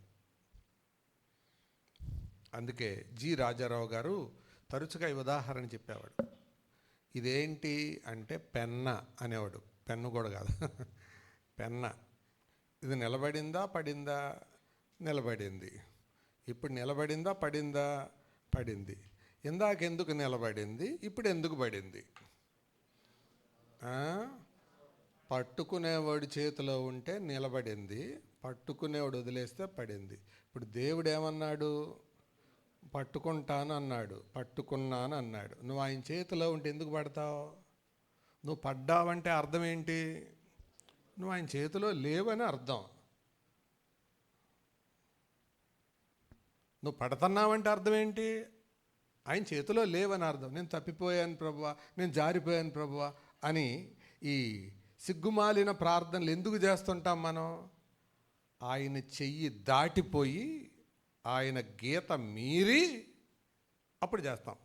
అందుకే జి రాజారావు గారు తరచుగా ఈ ఉదాహరణ చెప్పేవాడు. ఇదేంటి అంటే పెన్న అనేవాడు. పెన్ను కూడా కాదు, పెన్న. ఇది నిలబడిందా పడిందా? నిలబడింది. ఇప్పుడు నిలబడిందా పడిందా? పడింది. ఇందాకెందుకు నిలబడింది, ఇప్పుడు ఎందుకు పడింది? పట్టుకునేవాడు చేతిలో ఉంటే నిలబడింది, పట్టుకునేవాడు వదిలేస్తే పడింది. ఇప్పుడు దేవుడు ఏమన్నాడు? పట్టుకుంటాను అన్నాడు, పట్టుకున్నాను అన్నాడు. నువ్వు ఆయన చేతిలో ఉంటే ఎందుకు పడతావు? నువ్వు పడ్డావంటే అర్థం ఏంటి? నువ్వు ఆయన చేతిలో లేవని అర్థం. నువ్వు పడుతున్నావంటే అర్థం ఏంటి? ఆయన చేతిలో లేవని అర్థం. నేను తప్పిపోయాను ప్రభువా, నేను జారిపోయాను ప్రభువా అని ఈ సిగ్గుమాలిన ప్రార్థనలు ఎందుకు చేస్తుంటాం మనం? ఆయన చెయ్యి దాటిపోయి, ఆయన గీత మీరి అప్పుడు చేస్తాం.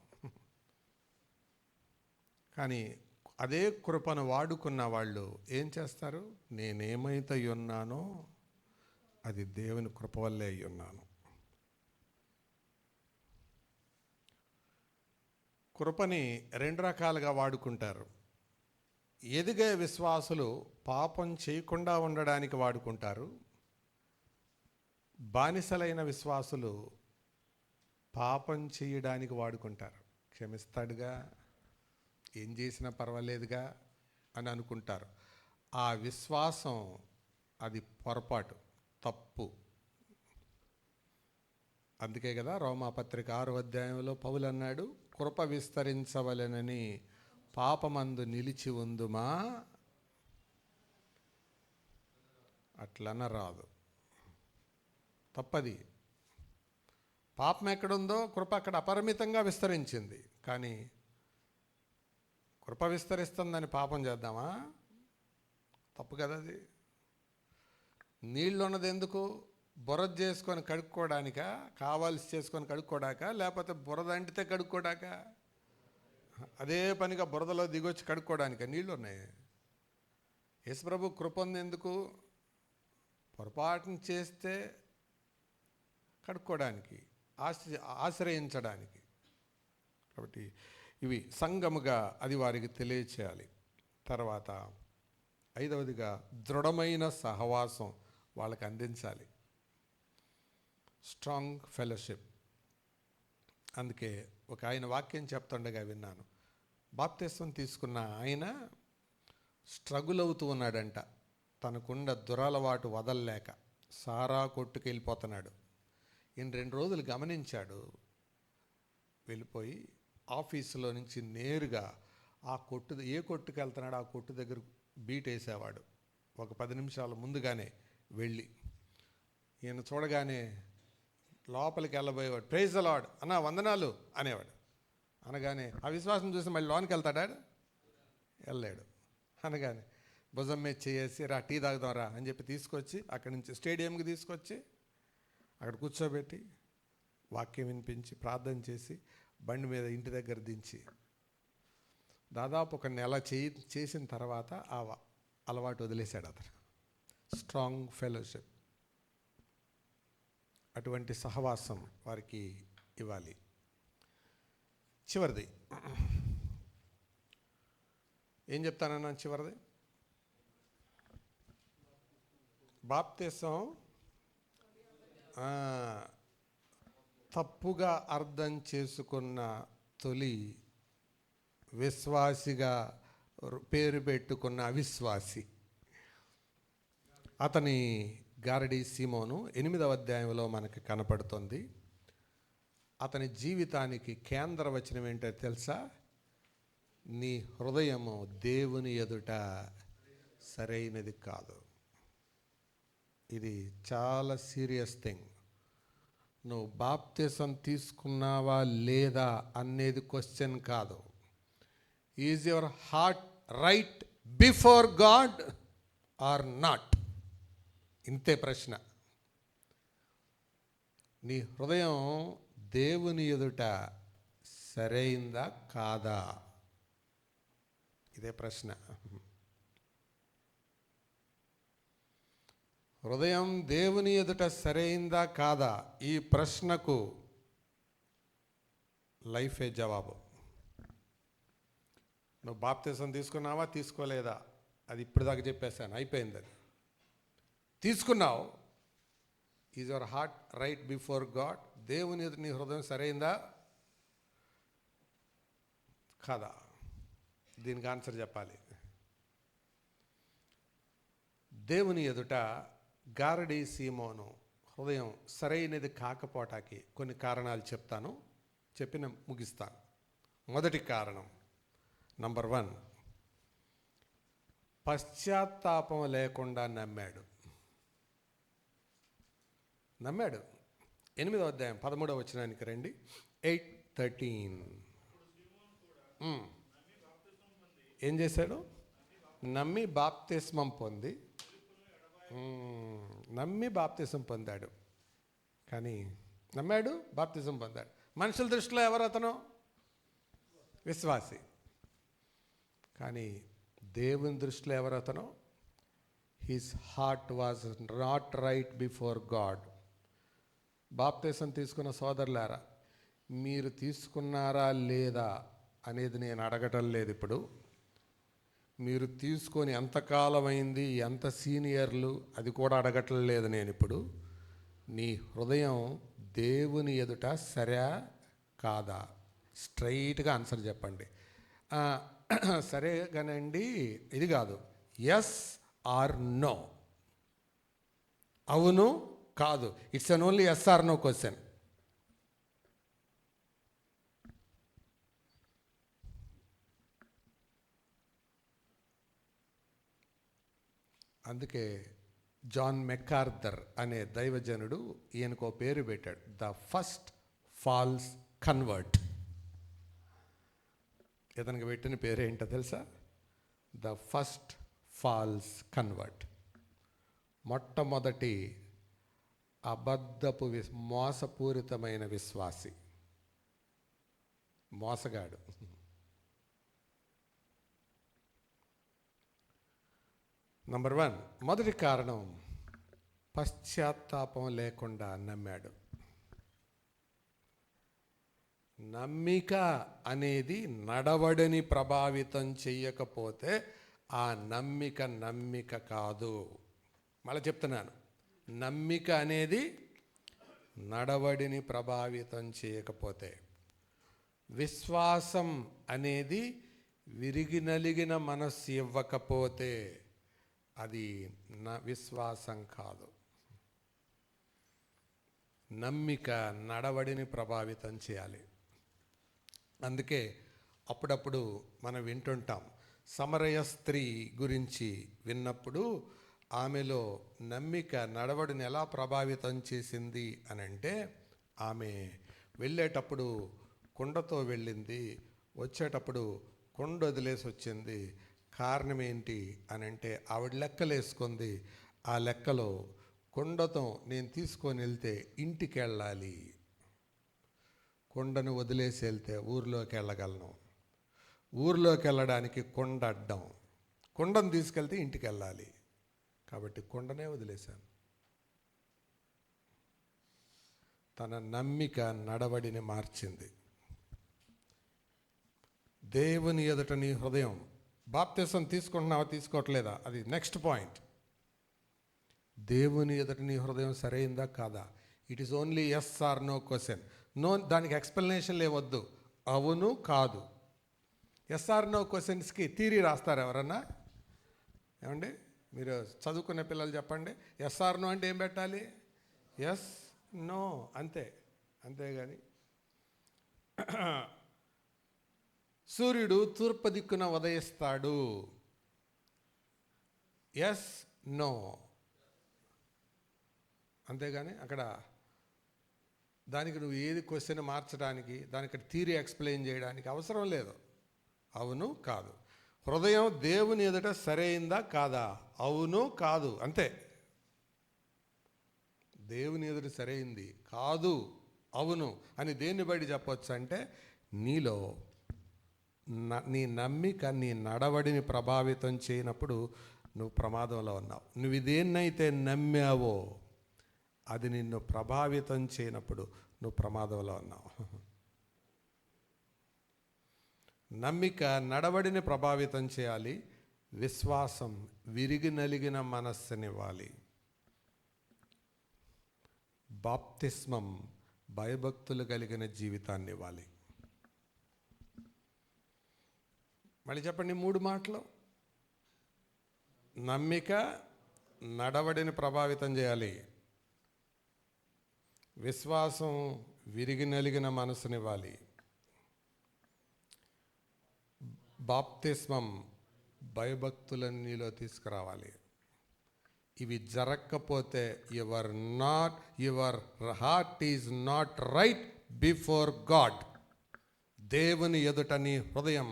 కానీ అదే కృపను వాడుకున్న వాళ్ళు ఏం చేస్తారు? నేనేమైతే ఉన్నానో అది దేవుని కృప వల్లే అయి ఉన్నాను. కృపని 2 రకాలుగా వాడుకుంటారు. ఎదిగే విశ్వాసులు పాపం చేయకుండా ఉండడానికి వాడుకుంటారు. బానిసలైన విశ్వాసులు పాపం చేయడానికి వాడుకుంటారు. క్షమిస్తాడుగా, ఏం చేసినా పర్వాలేదుగా అని అనుకుంటారు. ఆ విశ్వాసం అది పొరపాటు, తప్పు. అందుకే కదా రోమాపత్రిక 6వ అధ్యాయంలో పౌలు అన్నాడు, కృప విస్తరించవలెనని పాపమందు నిలిచి ఉందుమా, అట్లనరాదు. తప్పది. పాపం ఎక్కడుందో కృప అక్కడ అపరిమితంగా విస్తరించింది. కానీ కృప విస్తరిస్తుందని పాపం చేద్దామా? తప్పు కదా అది. నీళ్ళు ఉన్నది ఎందుకు? బురద చేసుకొని కడుక్కోవడానికా? కావాల్సి చేసుకొని కడుక్కోడాక? లేకపోతే బురద అంటితే కడుక్కోడాక? అదే పనిగా బురదలో దిగొచ్చి కడుక్కోవడానిక నీళ్ళు ఉన్నాయి? యేసుప్రభు కృప ఉంది ఎందుకు? పొరపాటును చేస్తే కడుక్కోవడానికి, ఆశ్రయించడానికి. కాబట్టి ఇవి సంఘముగా అది వారికి తెలియచేయాలి. తర్వాత 5వదిగా దృఢమైన సహవాసం వాళ్ళకి అందించాలి. Strong fellowship. అందుకే ఒక ఆయన వాక్యం చెప్తుండగా విన్నాను. బాప్తిస్మం తీసుకున్న ఆయన స్ట్రగుల్ అవుతూ ఉన్నాడంట. తనకున్న దురలవాటు వదలలేక సారా కొట్టుకు వెళ్ళిపోతున్నాడు. ఈయన 2 రోజులు గమనించాడు. వెళ్ళిపోయి ఆఫీసులో నుంచి నేరుగా ఆ ఏ కొట్టుకు వెళ్తున్నాడో ఆ కొట్టు దగ్గర బీట్ వేసేవాడు. ఒక 10 నిమిషాల ముందుగానే వెళ్ళి ఈయన చూడగానే లోపలికి వెళ్ళబోయేవాడు. ప్రైజ్ ది లార్డ్ అన్న వందనాలు అనేవాడు. అనగానే ఆ విశ్వాసం చూసి మళ్ళీ లోనికి వెళ్తాడా? వెళ్ళాడు. అనగానే భుజం మీద చేసి రా టీ తాగుదాం రా అని చెప్పి తీసుకొచ్చి అక్కడి నుంచి స్టేడియంకి తీసుకొచ్చి అక్కడ కూర్చోబెట్టి వాక్యం వినిపించి ప్రార్థన చేసి బండి మీద ఇంటి దగ్గర దించి దాదాపు 1 నెల చేసిన తర్వాత ఆ అలవాటు వదిలేశాడు అతను. Strong fellowship. అటువంటి సహవాసం వారికి ఇవ్వాలి. చివరిది ఏం చెప్తానన్నా? చివరిది బాప్తిసం తప్పుగా అర్థం చేసుకున్న తొలి విశ్వాసిగా పేరు పెట్టుకున్న అవిశ్వాసి అతని గారడీ సీమోను 8వ అధ్యాయంలో మనకి కనపడుతుంది. అతని జీవితానికి కేంద్ర వచనం ఏంటో తెలుసా? నీ హృదయము దేవుని ఎదుట సరైనది కాదు. ఇది చాలా సీరియస్ థింగ్. నువ్వు బాప్తిసం తీసుకున్నావా లేదా అనేది క్వశ్చన్ కాదు. Is your heart right before God or not? ఇంతే ప్రశ్న. నీ హృదయం దేవుని ఎదుట సరైందా కాదా? ఇదే ప్రశ్న. హృదయం దేవుని ఎదుట సరైందా కాదా? ఈ ప్రశ్నకు లైఫే జవాబు. నువ్వు బాప్తిసం తీసుకున్నావా తీసుకోలేదా అది ఇప్పటిదాకా చెప్పేశాను, అయిపోయింది. అది తీసుకున్నావు. Is your heart right before God? దేవుని ఎదుట నీ హృదయం సరైందా కాదా? దీనికి ఆన్సర్ చెప్పాలి. దేవుని ఎదుట గారడీ సీమోను హృదయం సరైనది కాకపోవటానికి కొన్ని కారణాలు చెప్తాను, చెప్పిన ముగిస్తాను. మొదటి కారణం నంబర్ 1, పశ్చాత్తాపం లేకుండా నమ్మాడు. 8వ అధ్యాయం 13వ వచనానికి రండి. 8:13 ఏం చేశాడు? నమ్మి బాప్తిస్మం పొందాడు. కానీ నమ్మాడు, బాప్తిజం పొందాడు. మనుషుల దృష్టిలో ఎవరు అతను? విశ్వాసి. కానీ దేవుని దృష్టిలో ఎవరు అతను? His heart was not right before God. బాప్తిజం తీసుకున్న సోదరులారా, మీరు తీసుకున్నారా లేదా అనేది నేను అడగటం లేదు. ఇప్పుడు మీరు తీసుకొని ఎంతకాలం అయింది, ఎంత సీనియర్లు, అది కూడా అడగటం లేదు నేను. ఇప్పుడు నీ హృదయం దేవుని ఎదుట సరే కాదా? స్ట్రైట్గా ఆన్సర్ చెప్పండి. సరే కానండి, ఇది కాదు, ఎస్ ఆర్ నో, అవును కాదు. It's an only yes or no question. అందుకే జాన్ మెకార్థర్ అనే దైవజనుడు ఈయనకో పేరు పెట్టాడు, ద ఫస్ట్ ఫాల్స్ కన్వర్ట్. ఇతనికి పెట్టిన పేరు ఏంటో తెలుసా? The first false convert. మొట్టమొదటి అబద్ధపు మోసపూరితమైన విశ్వాసి, మోసగాడు. నంబర్ 1, మొదటి కారణం పశ్చాత్తాపం లేకుండా నమ్మాడు. నమ్మిక అనేది నడవడిని ప్రభావితం చెయ్యకపోతే ఆ నమ్మిక కాదు. మళ్ళీ చెప్తున్నాను, నమ్మిక అనేది నడవడిని ప్రభావితం చేయకపోతే, విశ్వాసం అనేది విరిగి నలిగిన మనస్సు ఇవ్వకపోతే అది విశ్వాసం కాదు. నమ్మిక నడవడిని ప్రభావితం చేయాలి. అందుకే అప్పుడప్పుడు మనం వింటుంటాం, సమరయ స్త్రీ గురించి విన్నప్పుడు ఆమెలో నమ్మిక నడవడిని ఎలా ప్రభావితం చేసింది అని అంటే, ఆమె వెళ్ళేటప్పుడు కుండతో వెళ్ళింది, వచ్చేటప్పుడు కుండ వదిలేసి వచ్చింది. కారణం ఏంటి అని అంటే, ఆవిడ లెక్కలేసుకుంది. ఆ లెక్కలో కుండతో నేను తీసుకొని వెళ్తే ఇంటికి వెళ్ళాలి, కుండను వదిలేసి వెళ్తే ఊర్లోకి వెళ్ళగలను, ఊర్లోకి వెళ్ళడానికి కుండ అడ్డం, కుండను తీసుకెళ్తే ఇంటికి వెళ్ళాలి, కాబట్టి కుండనే వదిలేశాను. తన నమ్మిక నడవడిని మార్చింది. దేవుని ఎదుట నీ హృదయం, బాప్తిసం తీసుకుంటున్నావా తీసుకోవట్లేదా అది నెక్స్ట్ పాయింట్. దేవుని ఎదుట నీ హృదయం సరైందా కాదా? It is only yes or no question. No, దానికి ఎక్స్ప్లెనేషన్ లేవద్దు, అవును కాదు. ఎస్ ఆర్ నో క్వశ్చన్స్కి థియరీ రాస్తారు ఎవరన్నా? ఏమండి, మీరు చదువుకునే పిల్లలు చెప్పండి, ఎస్ ఆర్ నో అంటే ఏం పెట్టాలి? ఎస్ నో, అంతే. అంతేగాని సూర్యుడు తూర్పు దిక్కున ఉదయిస్తాడు, ఎస్ నో. అంతేగాని అక్కడ దానికి నువ్వు ఏది క్వశ్చన్ మార్చడానికి, దానికి థియరీ ఎక్స్ప్లెయిన్ చేయడానికి అవసరం లేదు. అవును కాదు. హృదయం దేవుని ఎదుట సరైందా కాదా? అవును కాదు, అంతే. దేవుని ఎదుట సరైంది కాదు, అవును అని దేన్ని బట్టి చెప్పొచ్చు అంటే, నీలో నీ నమ్మిక నీ నడవడిని ప్రభావితం చేయనప్పుడు నువ్వు ప్రమాదంలో ఉన్నావు. నువ్వు ఇదేన్నైతే నమ్మావో అది నిన్ను ప్రభావితం చేయనప్పుడు నువ్వు ప్రమాదంలో ఉన్నావు. నమ్మిక నడవడిని ప్రభావితం చేయాలి, విశ్వాసం విరిగి నలిగిన మనస్సునివ్వాలి, బాప్తిస్మం భయభక్తులు కలిగిన జీవితాన్ని ఇవ్వాలి. మళ్ళీ చెప్పండి 3 మాటలు. నమ్మిక నడవడిని ప్రభావితం చేయాలి, విశ్వాసం విరిగి నలిగిన మనసునివ్వాలి, బాప్తిస్మం భయభక్తులను నీలో తీసుకురావాలి. ఇవి జరగకపోతే your heart is not right before God. దేవుని ఎదుట నీ హృదయం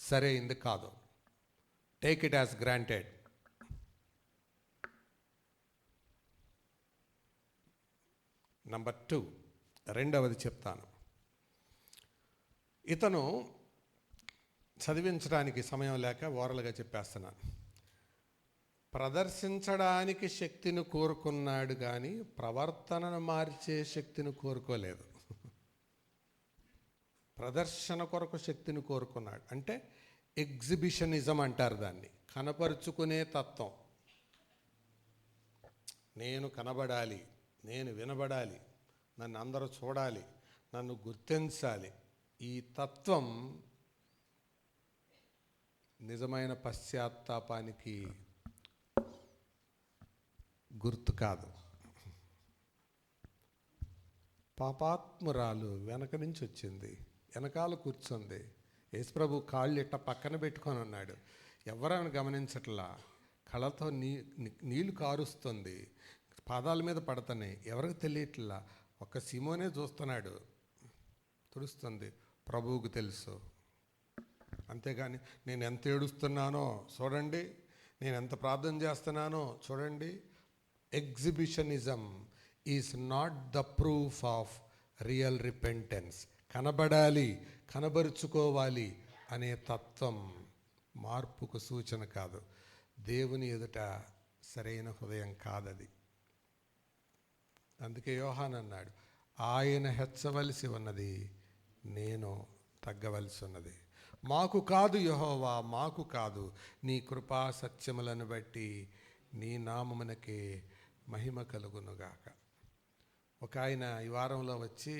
సరైంది కాదు. Take it as granted. Number 2, రెండవది చెప్తాను. ఇతను చదివించడానికి సమయం లేక ఓరలుగా చెప్పేస్తున్నాను. ప్రదర్శించడానికి శక్తిని కోరుకున్నాడు కానీ ప్రవర్తనను మార్చే శక్తిని కోరుకోలేదు. ప్రదర్శన కొరకు శక్తిని కోరుకున్నాడు. అంటే ఎగ్జిబిషనిజం అంటారు దాన్ని, కనపరుచుకునే తత్వం. నేను కనబడాలి, నేను వినబడాలి, నన్ను అందరూ చూడాలి, నన్ను గుర్తించాలి. ఈ తత్వం నిజమైన పశ్చాత్తాపానికి గుర్తు కాదు. పాపాత్మురాలు వెనక నుంచి వచ్చింది, వెనకాల కూర్చుంది. యేసుప్రభు కాళ్ళు ఇట్ట పక్కన పెట్టుకొని ఉన్నాడు. ఎవరైనా గమనించట్లా. కళ్ళతో నీళ్లు కారుస్తుంది, పాదాల మీద పడుతున్నాయి, ఎవరికి తెలియట్లా. ఒక్క సీమోనే చూస్తున్నాడు, తుడుస్తుంది. ప్రభువుకు తెలుసు. అంతేగాని నేను ఎంత ఏడుస్తున్నానో చూడండి, నేను ఎంత ప్రార్థన చేస్తున్నానో చూడండి. Exhibitionism is not the proof of real repentance. కనబడాలి, కనబరుచుకోవాలి అనే తత్వం మార్పుకు సూచన కాదు. దేవుని ఎదుట సరైన హృదయం కాదది. అందుకే యోహాను అన్నాడు, ఆయన హెచ్చవలసి ఉన్నది, నేను తగ్గవలసి ఉన్నది. మాకు కాదు యెహోవా, మాకు కాదు, నీ కృపా సత్యములను బట్టి నీ నామమునకే మహిమ కలుగునుగాక. ఒక ఆయన ఈ వారంలో వచ్చి,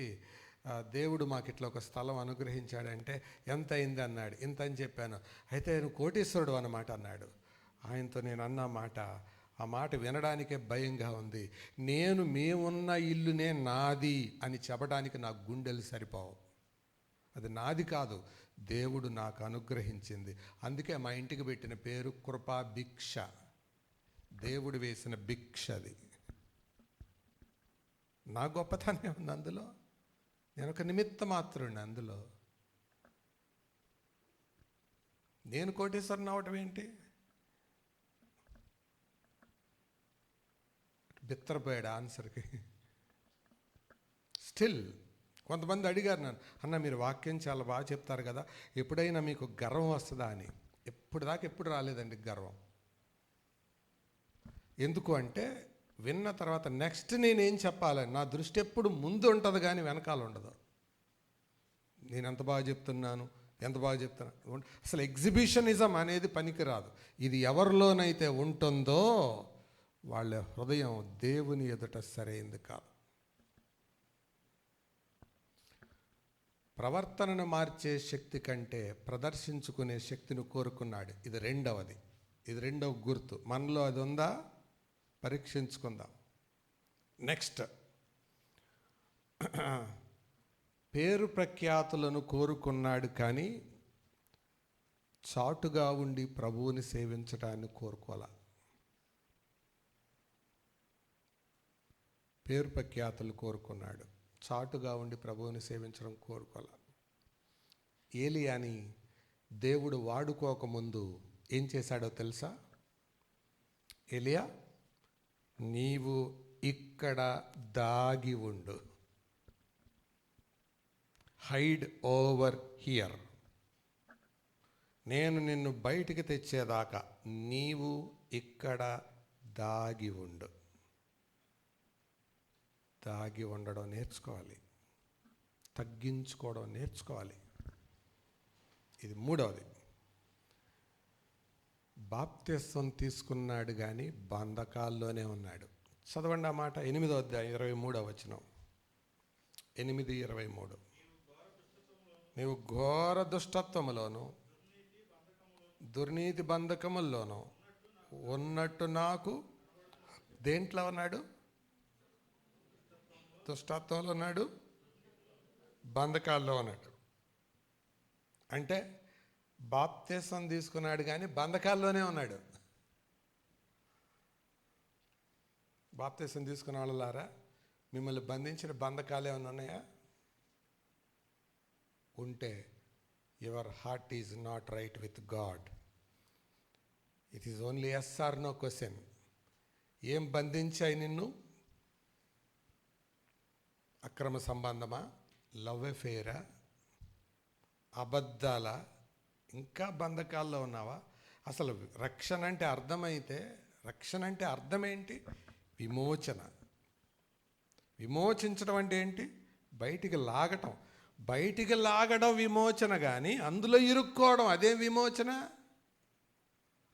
దేవుడు మాకు ఇట్లా ఒక స్థలం అనుగ్రహించాడంటే ఎంత అయింది అన్నాడు. ఇంత అని చెప్పాను. అయితే నువ్వు కోటీశ్వరుడు అన్నమాట అన్నాడు. ఆయనతో నేను అన్న మాట, ఆ మాట వినడానికే భయంగా ఉంది. మేమున్న ఇల్లునే నాది అని చెప్పడానికి నాకు గుండెలు సరిపోవు. అది నాది కాదు, దేవుడు నాకు అనుగ్రహించింది. అందుకే మా ఇంటికి పెట్టిన పేరు కృపా భిక్ష. దేవుడు వేసిన భిక్ష అది. నా గొప్పతనం ఉంది అందులో. నేను ఒక నిమిత్త మాత్రుడిని అందులో. నేను కోటేశ్వరుని అవటం ఏంటి? బిత్తరపోయాడు ఆన్సర్కి. స్టిల్ కొంతమంది అడిగారు నన్ను, అన్న మీరు వాక్యం చాలా బాగా చెప్తారు కదా, ఎప్పుడైనా మీకు గర్వం వస్తుందా అని. ఎప్పుడు రాలేదండి గర్వం. ఎందుకు అంటే విన్న తర్వాత నెక్స్ట్ నేనేం చెప్పాలని నా దృష్టి ఎప్పుడు ముందు ఉంటుంది కానీ వెనకాల ఉండదు. నేను ఎంత బాగా చెప్తున్నాను, ఎంత బాగా చెప్తున్నాను. అసలు ఎగ్జిబిషనిజం అనేది పనికిరాదు. ఇది ఎవరిలోనైతే ఉంటుందో వాళ్ళ హృదయం దేవుని ఎదుట సరైంది కాదు. ప్రవర్తనను మార్చే శక్తి కంటే ప్రదర్శించుకునే శక్తిని కోరుకున్నాడు. ఇది రెండవ గుర్తు. మనలో అది ఉందా? పరీక్షించుకుందాం. నెక్స్ట్, పేరు ప్రఖ్యాతులను కోరుకున్నాడు కానీ చాటుగా ఉండి ప్రభువుని సేవించడాన్ని కోరుకోలే. పేరు ప్రఖ్యాతులు కోరుకున్నాడు, చాటుగా ఉండి ప్రభువుని సేవించడం కోరుకోలే. ఏలియాని దేవుడు వాడుకోకముందు ఏం చేశాడో తెలుసా? ఏలియా, నీవు ఇక్కడ దాగి ఉండు, హైడ్ ఓవర్ హియర్. నేను నిన్ను బయటికి తెచ్చేదాకా నీవు ఇక్కడ దాగి ఉండు. దాగి ఉండడం నేర్చుకోవాలి, తగ్గించుకోవడం నేర్చుకోవాలి. ఇది మూడవది. బాప్తిస్వం తీసుకున్నాడు కానీ బంధకాల్లోనే ఉన్నాడు. చదవండి ఆ మాట, 8వ అధ్యాయం 23వ వచనం. 8:23. నీవు ఘోర దుష్టత్వములోను దుర్నీతి బంధకముల్లోనూ ఉన్నట్టు నాకు దేంట్లో ఉన్నాడు? దుష్టత్వంలో ఉన్నాడు, బంధకాల్లో ఉన్నాడు. అంటే బాప్తిసం తీసుకున్నాడు కానీ బంధకాల్లోనే ఉన్నాడు. బాప్తిసం తీసుకున్న వాళ్ళలారా, మిమ్మల్ని బంధించిన బంధకాలు ఏమైనా ఉన్నాయా? ఉంటే your heart is not right with God. It is only yes or no question. ఏం బంధించాయి నిన్ను? అక్రమ సంబంధమా, లవ్ అఫేరా, అబద్ధాల, ఇంకా బంధకాల్లో ఉన్నావా? అసలు రక్షణ అంటే అర్థమైతే, రక్షణ అంటే అర్థమేంటి? విమోచన. విమోచించడం అంటే ఏంటి? బయటికి లాగటం. బయటికి లాగడం విమోచన, కానీ అందులో ఇరుక్కోవడం అదే విమోచన.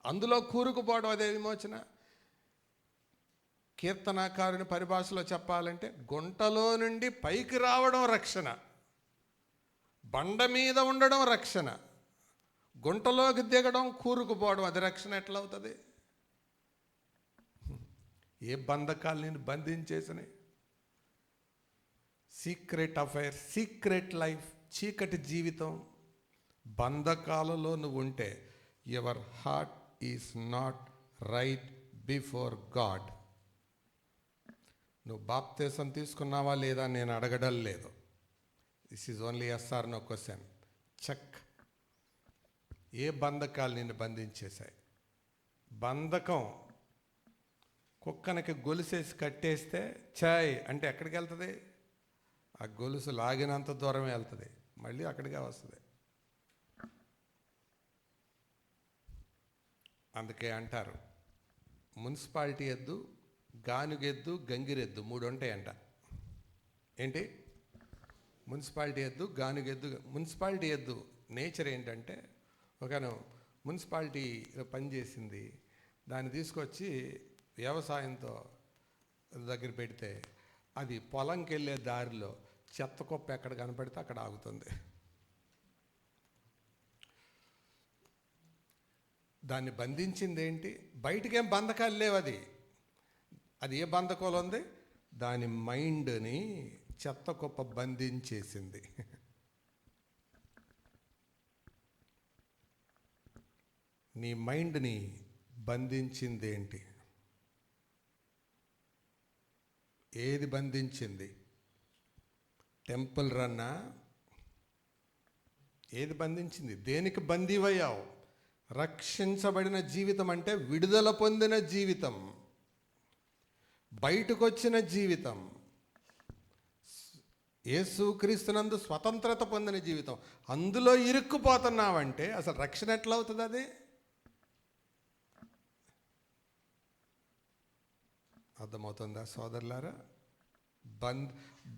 అందులో కూరుకుపోవడం అదే విమోచన. కీర్తనాకారుని పరిభాషలో చెప్పాలంటే గుంటలో నుండి పైకి రావడం రక్షణ, బండ మీద ఉండడం రక్షణ, గుంటలోకి దిగడం, కూరుకుపోవడం, అది రక్షణ ఎట్లా అవుతుంది? ఏ బంధకాలు నేను బంధించేసినాయి? సీక్రెట్ అఫైర్, సీక్రెట్ లైఫ్, చీకటి జీవితం, బంధకాలలో నువ్వు ఉంటే your heart is not right before God. నువ్వు బాప్తీసం తీసుకున్నావా లేదా నేను అడగడం లేదు. This is only yes or no question. Check. ఏ బంధకాలు నిన్ను బంధించేశాయి? బంధకం కుక్కనికి గొలుసేసి కట్టేస్తే చాయ్ అంటే ఎక్కడికి వెళ్తుంది? ఆ గొలుసు లాగినంత దూరమే వెళ్తుంది, మళ్ళీ అక్కడికే వస్తుంది. అందుకే అంటారు మున్సిపాలిటీ ఎద్దు, గానుగెద్దు, గంగిరెద్దు 3 ఉంటాయంట. ఏంటి? మున్సిపాలిటీ ఎద్దు, గానుగెద్దు. మున్సిపాలిటీ ఎద్దు నేచర్ ఏంటంటే, ఒకను మున్సిపాలిటీలో పనిచేసింది, దాన్ని తీసుకొచ్చి వ్యవసాయంతో దగ్గర పెడితే అది పొలంకి వెళ్ళే దారిలో చెత్త కుప్ప ఎక్కడ కనపడితే అక్కడ ఆగుతుంది. దాన్ని బంధించింది ఏంటి? బయటికేం బంధకాలు లేవు. అది ఏ బంధకంలో ఉంది? దాని మైండ్ని చెత్త కుప్ప బంధించేసింది. నీ మైండ్ని బంధించింది ఏంటి? ఏది బంధించింది? టెంపుల్ రన్నా? ఏది బంధించింది? దేనికి బందీవయ్యావు? రక్షించబడిన జీవితం అంటే విడుదల పొందిన జీవితం, బయటకు వచ్చిన జీవితం, యేసుక్రీస్తునందు స్వతంత్రత పొందిన జీవితం. అందులో ఇరుక్కుపోతున్నావంటే అసలు రక్షణ ఎట్లా అవుతుంది? అది అర్థమవుతుందా సోదరులారా?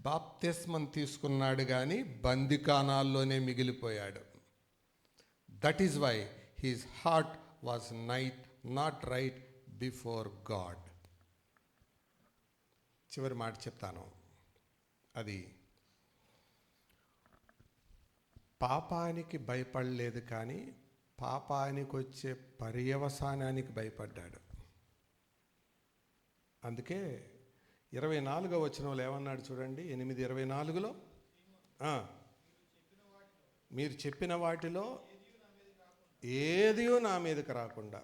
బాప్తిస్మం తీసుకున్నాడు కానీ బందికానాల్లోనే మిగిలిపోయాడు. That is why his heart was not right before God. చివరి మాట చెప్తాను. అది పాపానికి భయపడలేదు కానీ పాపానికి వచ్చే పర్యవసానానికి భయపడ్డాడు. అందుకే 24వ వచనంలో ఏమన్నాడు చూడండి, 8:24లో, మీరు చెప్పిన వాటిలో ఏదియో నా మీదకి రాకుండా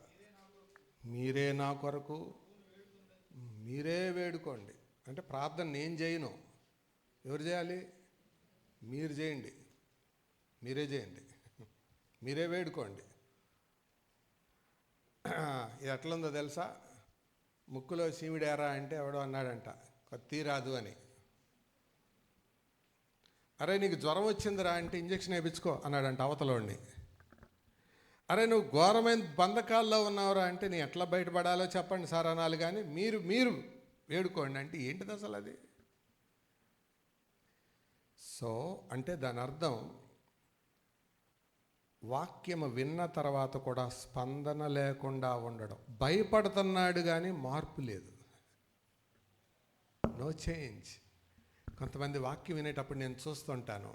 మీరే నా కొరకు మీరే వేడుకోండి. అంటే ప్రార్థన నేను చేయను, ఎవరు చేయాలి? మీరు చేయండి, మీరే చేయండి, మీరే వేడుకోండి. ఇది ఎట్లుందో తెలుసా? ముక్కులో సీమిడేరా అంటే ఎవడో అన్నాడంట, కొత్తి రాదు అని. అరే నీకు జ్వరం వచ్చిందిరా అంటే ఇంజక్షన్ వేయించుకో అన్నాడంట అవతలోడిని. అరే నువ్వు ఘోరమైన బంధకాల్లో ఉన్నావురా అంటే నీ ఎట్లా బయటపడాలో చెప్పండి సార్ అనాలి, కానీ మీరు వేడుకోండి అంటే ఏంటిది అసలు అది? సో అంటే దాని అర్థం వాక్యము విన్న తర్వాత కూడా స్పందన లేకుండా ఉండడం. భయపడుతున్నాడు కానీ మార్పు లేదు, నో చేంజ్. కొంతమంది వాక్యం వినేటప్పుడు నేను చూస్తుంటాను,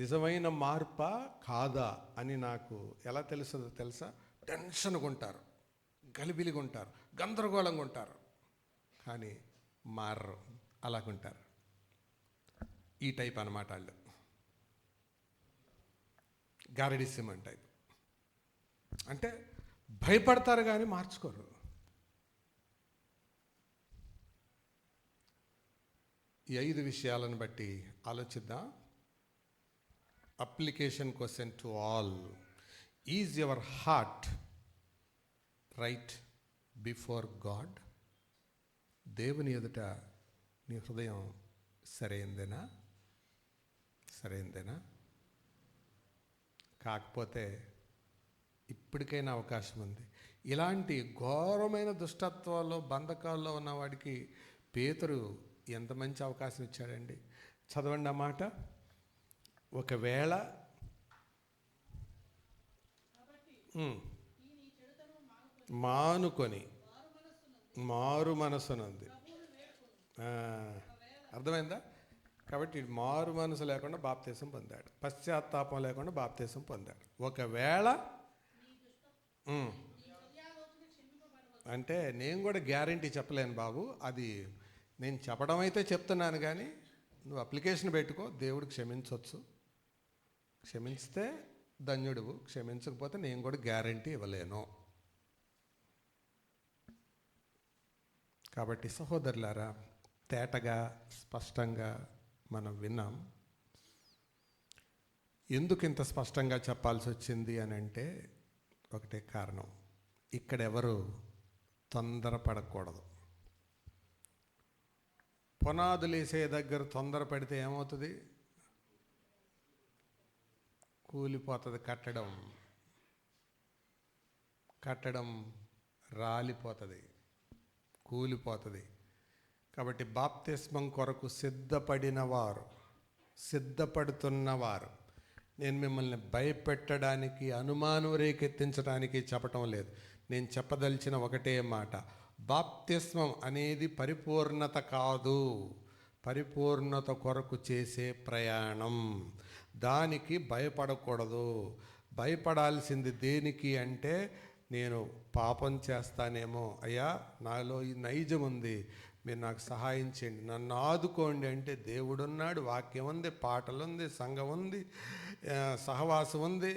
నిజమైన మార్పా కాదా అని నాకు ఎలా తెలుస్తుందో తెలుసా? టెన్షన్గా ఉంటారు, గలిబిలిగా ఉంటారు, గందరగోళంగా ఉంటారు, కానీ మారరు, అలాగుంటారు. ఈ టైప్ అన్నమాట వాళ్ళు, గారడిసిమన్ టైప్. అంటే భయపడతారు కానీ మార్చుకోరు. ఈ 5 విషయాలను బట్టి ఆలోచిద్దాం. Application question to all: is your heart right before God? దేవుని ఎదుట నీ హృదయం సరైందేనా? కాకపోతే ఇప్పటికైనా అవకాశం ఉంది. ఇలాంటి ఘోరమైన దుష్టత్వాల్లో బంధకాల్లో ఉన్నవాడికి పేతురు ఎంత మంచి అవకాశం ఇచ్చాడండి. చదవండి ఆ మాట. ఒకవేళ మానుకొని మారు మనసునంది. అర్థమైందా? కాబట్టి మారు మనసు లేకుండా బాప్తీసం పొందాడు, పశ్చాత్తాపం లేకుండా బాప్తీసం పొందాడు. ఒకవేళ ఉమ్. అంటే నేను కూడా గ్యారంటీ చెప్పలేను బాబు. అది నేను చెప్పడం అయితే చెప్తున్నాను, కానీ నువ్వు అప్లికేషన్ పెట్టుకో, దేవుడు క్షమించవచ్చు. క్షమించితే ధన్యుడువు, క్షమించకపోతే నేను కూడా గ్యారంటీ ఇవ్వలేను. కాబట్టి సహోదరులారా, తేటగా స్పష్టంగా మనం విన్నాం. ఎందుకు ఇంత స్పష్టంగా చెప్పాల్సి వచ్చింది అని అంటే ఒకటే కారణం, ఇక్కడెవరు తొందరపడకూడదు. పునాదులేసే దగ్గర తొందరపడితే ఏమవుతుంది? కూలిపోతుంది కట్టడం రాలిపోతుంది, కూలిపోతుంది. కాబట్టి బాప్తిస్మం కొరకు సిద్ధపడుతున్నవారు, నేను మిమ్మల్ని భయపెట్టడానికి, అనుమానం రేకెత్తించడానికి చెప్పటం లేదు. నేను చెప్పదలిచిన ఒకటే మాట, బాప్తిస్మం అనేది పరిపూర్ణత కాదు, పరిపూర్ణత కొరకు చేసే ప్రయాణం. దానికి భయపడకూడదు. భయపడాల్సింది దేనికి అంటే, నేను పాపం చేస్తానేమో, అయ్యా నాలో ఈ నైజం ఉంది, మీరు నాకు సహాయం చేయండి, నన్ను ఆదుకోండి అంటే దేవుడున్నాడు, వాక్యం ఉంది, పాటలు ఉంది, సంఘం ఉంది, సహవాసం ఉంది,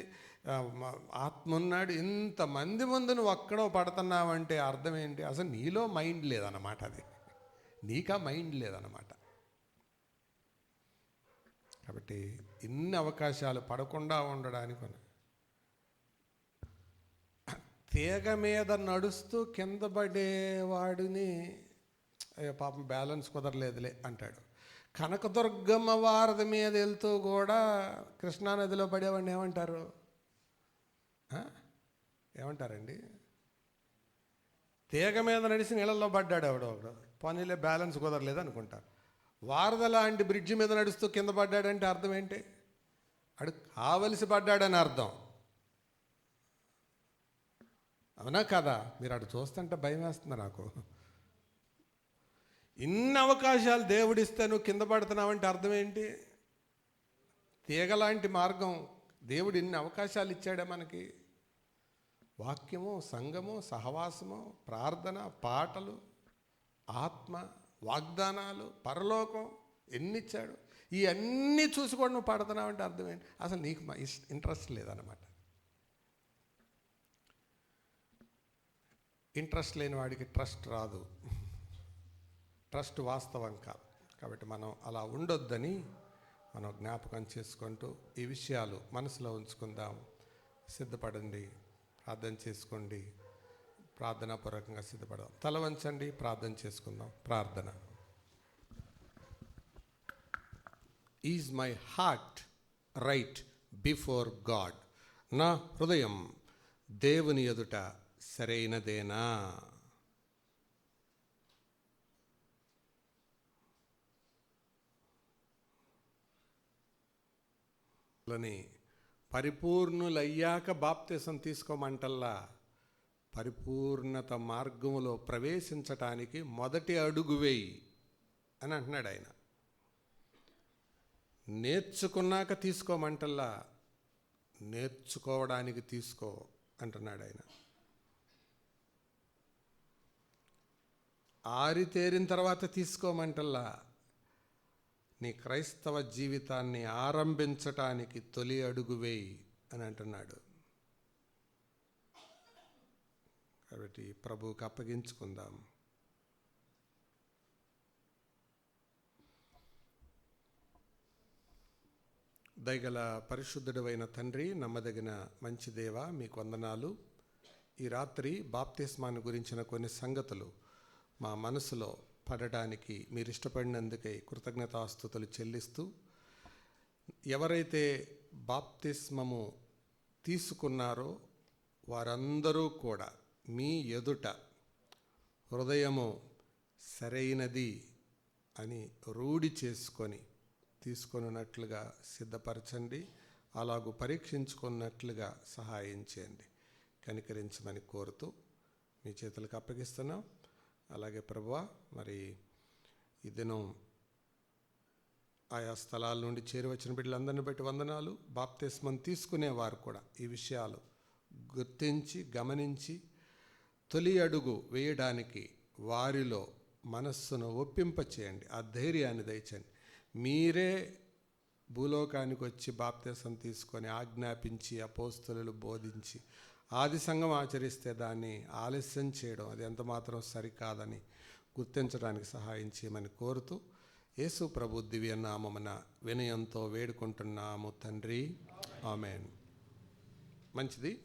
ఆత్మ ఉన్నాడు. ఇంతమంది ముందు నువ్వు ఒక్కడో పడుతున్నావంటే అర్థం ఏంటి? అసలు నీలో మైండ్ లేదన్నమాట. అది నీకా మైండ్ లేదన్నమాట. కాబట్టి ఇన్ని అవకాశాలు పడకుండా ఉండడానికి, తీగ మీద నడుస్తూ కింద పడేవాడిని అయ్యో పాపం బ్యాలెన్స్ కుదరలేదులే అంటాడు. కనకదుర్గమ్మ వారధి మీద వెళ్తూ కూడా కృష్ణానదిలో పడేవాడిని ఏమంటారు? ఏమంటారండి? తీగ మీద నడిచి నీళ్ళల్లో పడ్డాడు ఒకడు, పనిలే బ్యాలెన్స్ కుదరలేదు అనుకుంటారు. వారధ లాంటి బ్రిడ్జి మీద నడుస్తూ కింద పడ్డాడంటే అర్థం ఏంటి? అడు కావలసి పడ్డాడని అర్థం. అవునా కదా? మీరు అటు చూస్తుంటే భయం వేస్తుంది నాకు. ఇన్ని అవకాశాలు దేవుడిస్తే నువ్వు కింద పడుతున్నావంటే అర్థం ఏంటి? తీగలాంటి మార్గం దేవుడు ఇన్ని అవకాశాలు ఇచ్చాడే మనకి. వాక్యము, సంఘము, సహవాసము, ప్రార్థన, పాటలు, ఆత్మ, వాగ్దానాలు, పరలోకం ఎన్ని ఇచ్చాడు. ఇవన్నీ చూసి కూడా నువ్వు పడుతున్నావంటే అర్థం ఏంటి? అసలు నీకు ఇంట్రెస్ట్ లేదన్నమాట. ఇంట్రెస్ట్ లేని వాడికి ట్రస్ట్ రాదు. ట్రస్ట్ వాస్తవం కాదు. కాబట్టి మనం అలా ఉండొద్దని మనం జ్ఞాపకం చేసుకుంటూ ఈ విషయాలు మనసులో ఉంచుకుందాం. సిద్ధపడండి, ప్రార్థన చేసుకోండి, ప్రార్థనాపూర్వకంగా సిద్ధపడదాం. తల వంచండి, ప్రార్థన చేసుకుందాం. ప్రార్థన. Is my heart right before God? నా హృదయం దేవుని ఎదుట సరైనదేనా? పరిపూర్ణులయ్యాక బాప్తిసం తీసుకోమంటల్లా, పరిపూర్ణత మార్గంలో ప్రవేశించటానికి మొదటి అడుగు వేయి అని అంటున్నాడు ఆయన. నేర్చుకున్నాక తీసుకోమంటల్లా, నేర్చుకోవడానికి తీసుకో అంటున్నాడు ఆయన. ఆరితేరిన తర్వాత తీసుకోమంటల్లా, నీ క్రైస్తవ జీవితాన్ని ఆరంభించటానికి తొలి అడుగు వేయి అని అంటున్నాడు. కాబట్టి ప్రభువుకి అప్పగించుకుందాం. దయగల పరిశుద్ధుడైన తండ్రి, నమ్మదగిన మంచి దేవ, మీకు వందనాలు. ఈ రాత్రి బాప్తిస్మాన్ని గురించిన కొన్ని సంగతులు మా మనసులో పడడానికి మీరు ఇష్టపడినందుకై కృతజ్ఞతాస్తుతులు చెల్లిస్తూ, ఎవరైతే బాప్తిస్మము తీసుకున్నారో వారందరూ కూడా మీ ఎదుట హృదయము సరైనది అని రూఢి చేసుకొని తీసుకొనున్నట్లుగా సిద్ధపరచండి. అలాగూ పరీక్షించుకున్నట్లుగా సహాయం చేయండి. కనికరించమని కోరుతూ మీ చేతులకు అప్పగిస్తున్నాం. అలాగే ప్రభువా, మరి ఈ దినం ఆయా స్థలాల నుండి చేరి వచ్చిన బిడ్డలందరిని బట్టి వందనాలు. బాప్తిస్మం తీసుకునేవారు కూడా ఈ విషయాలు గుర్తించి గమనించి తొలి అడుగు వేయడానికి వారిలో మనస్సును ఒప్పింపచేయండి. ఆ ధైర్యాన్ని దయచేయండి. మీరే భూలోకానికి వచ్చి బాప్తిసం తీసుకొని ఆజ్ఞాపించి అపోస్తలులు బోధించి ఆది సంఘం ఆచరిస్తే దాన్ని ఆలస్యం చేయడం అది ఎంతమాత్రం సరికాదని గుర్తించడానికి సహాయం చేయమని కోరుతూ యేసు ప్రభు దివ్య నామమున వినయంతో వేడుకుంటున్నాము తండ్రి. ఆమేన్. మంచిది.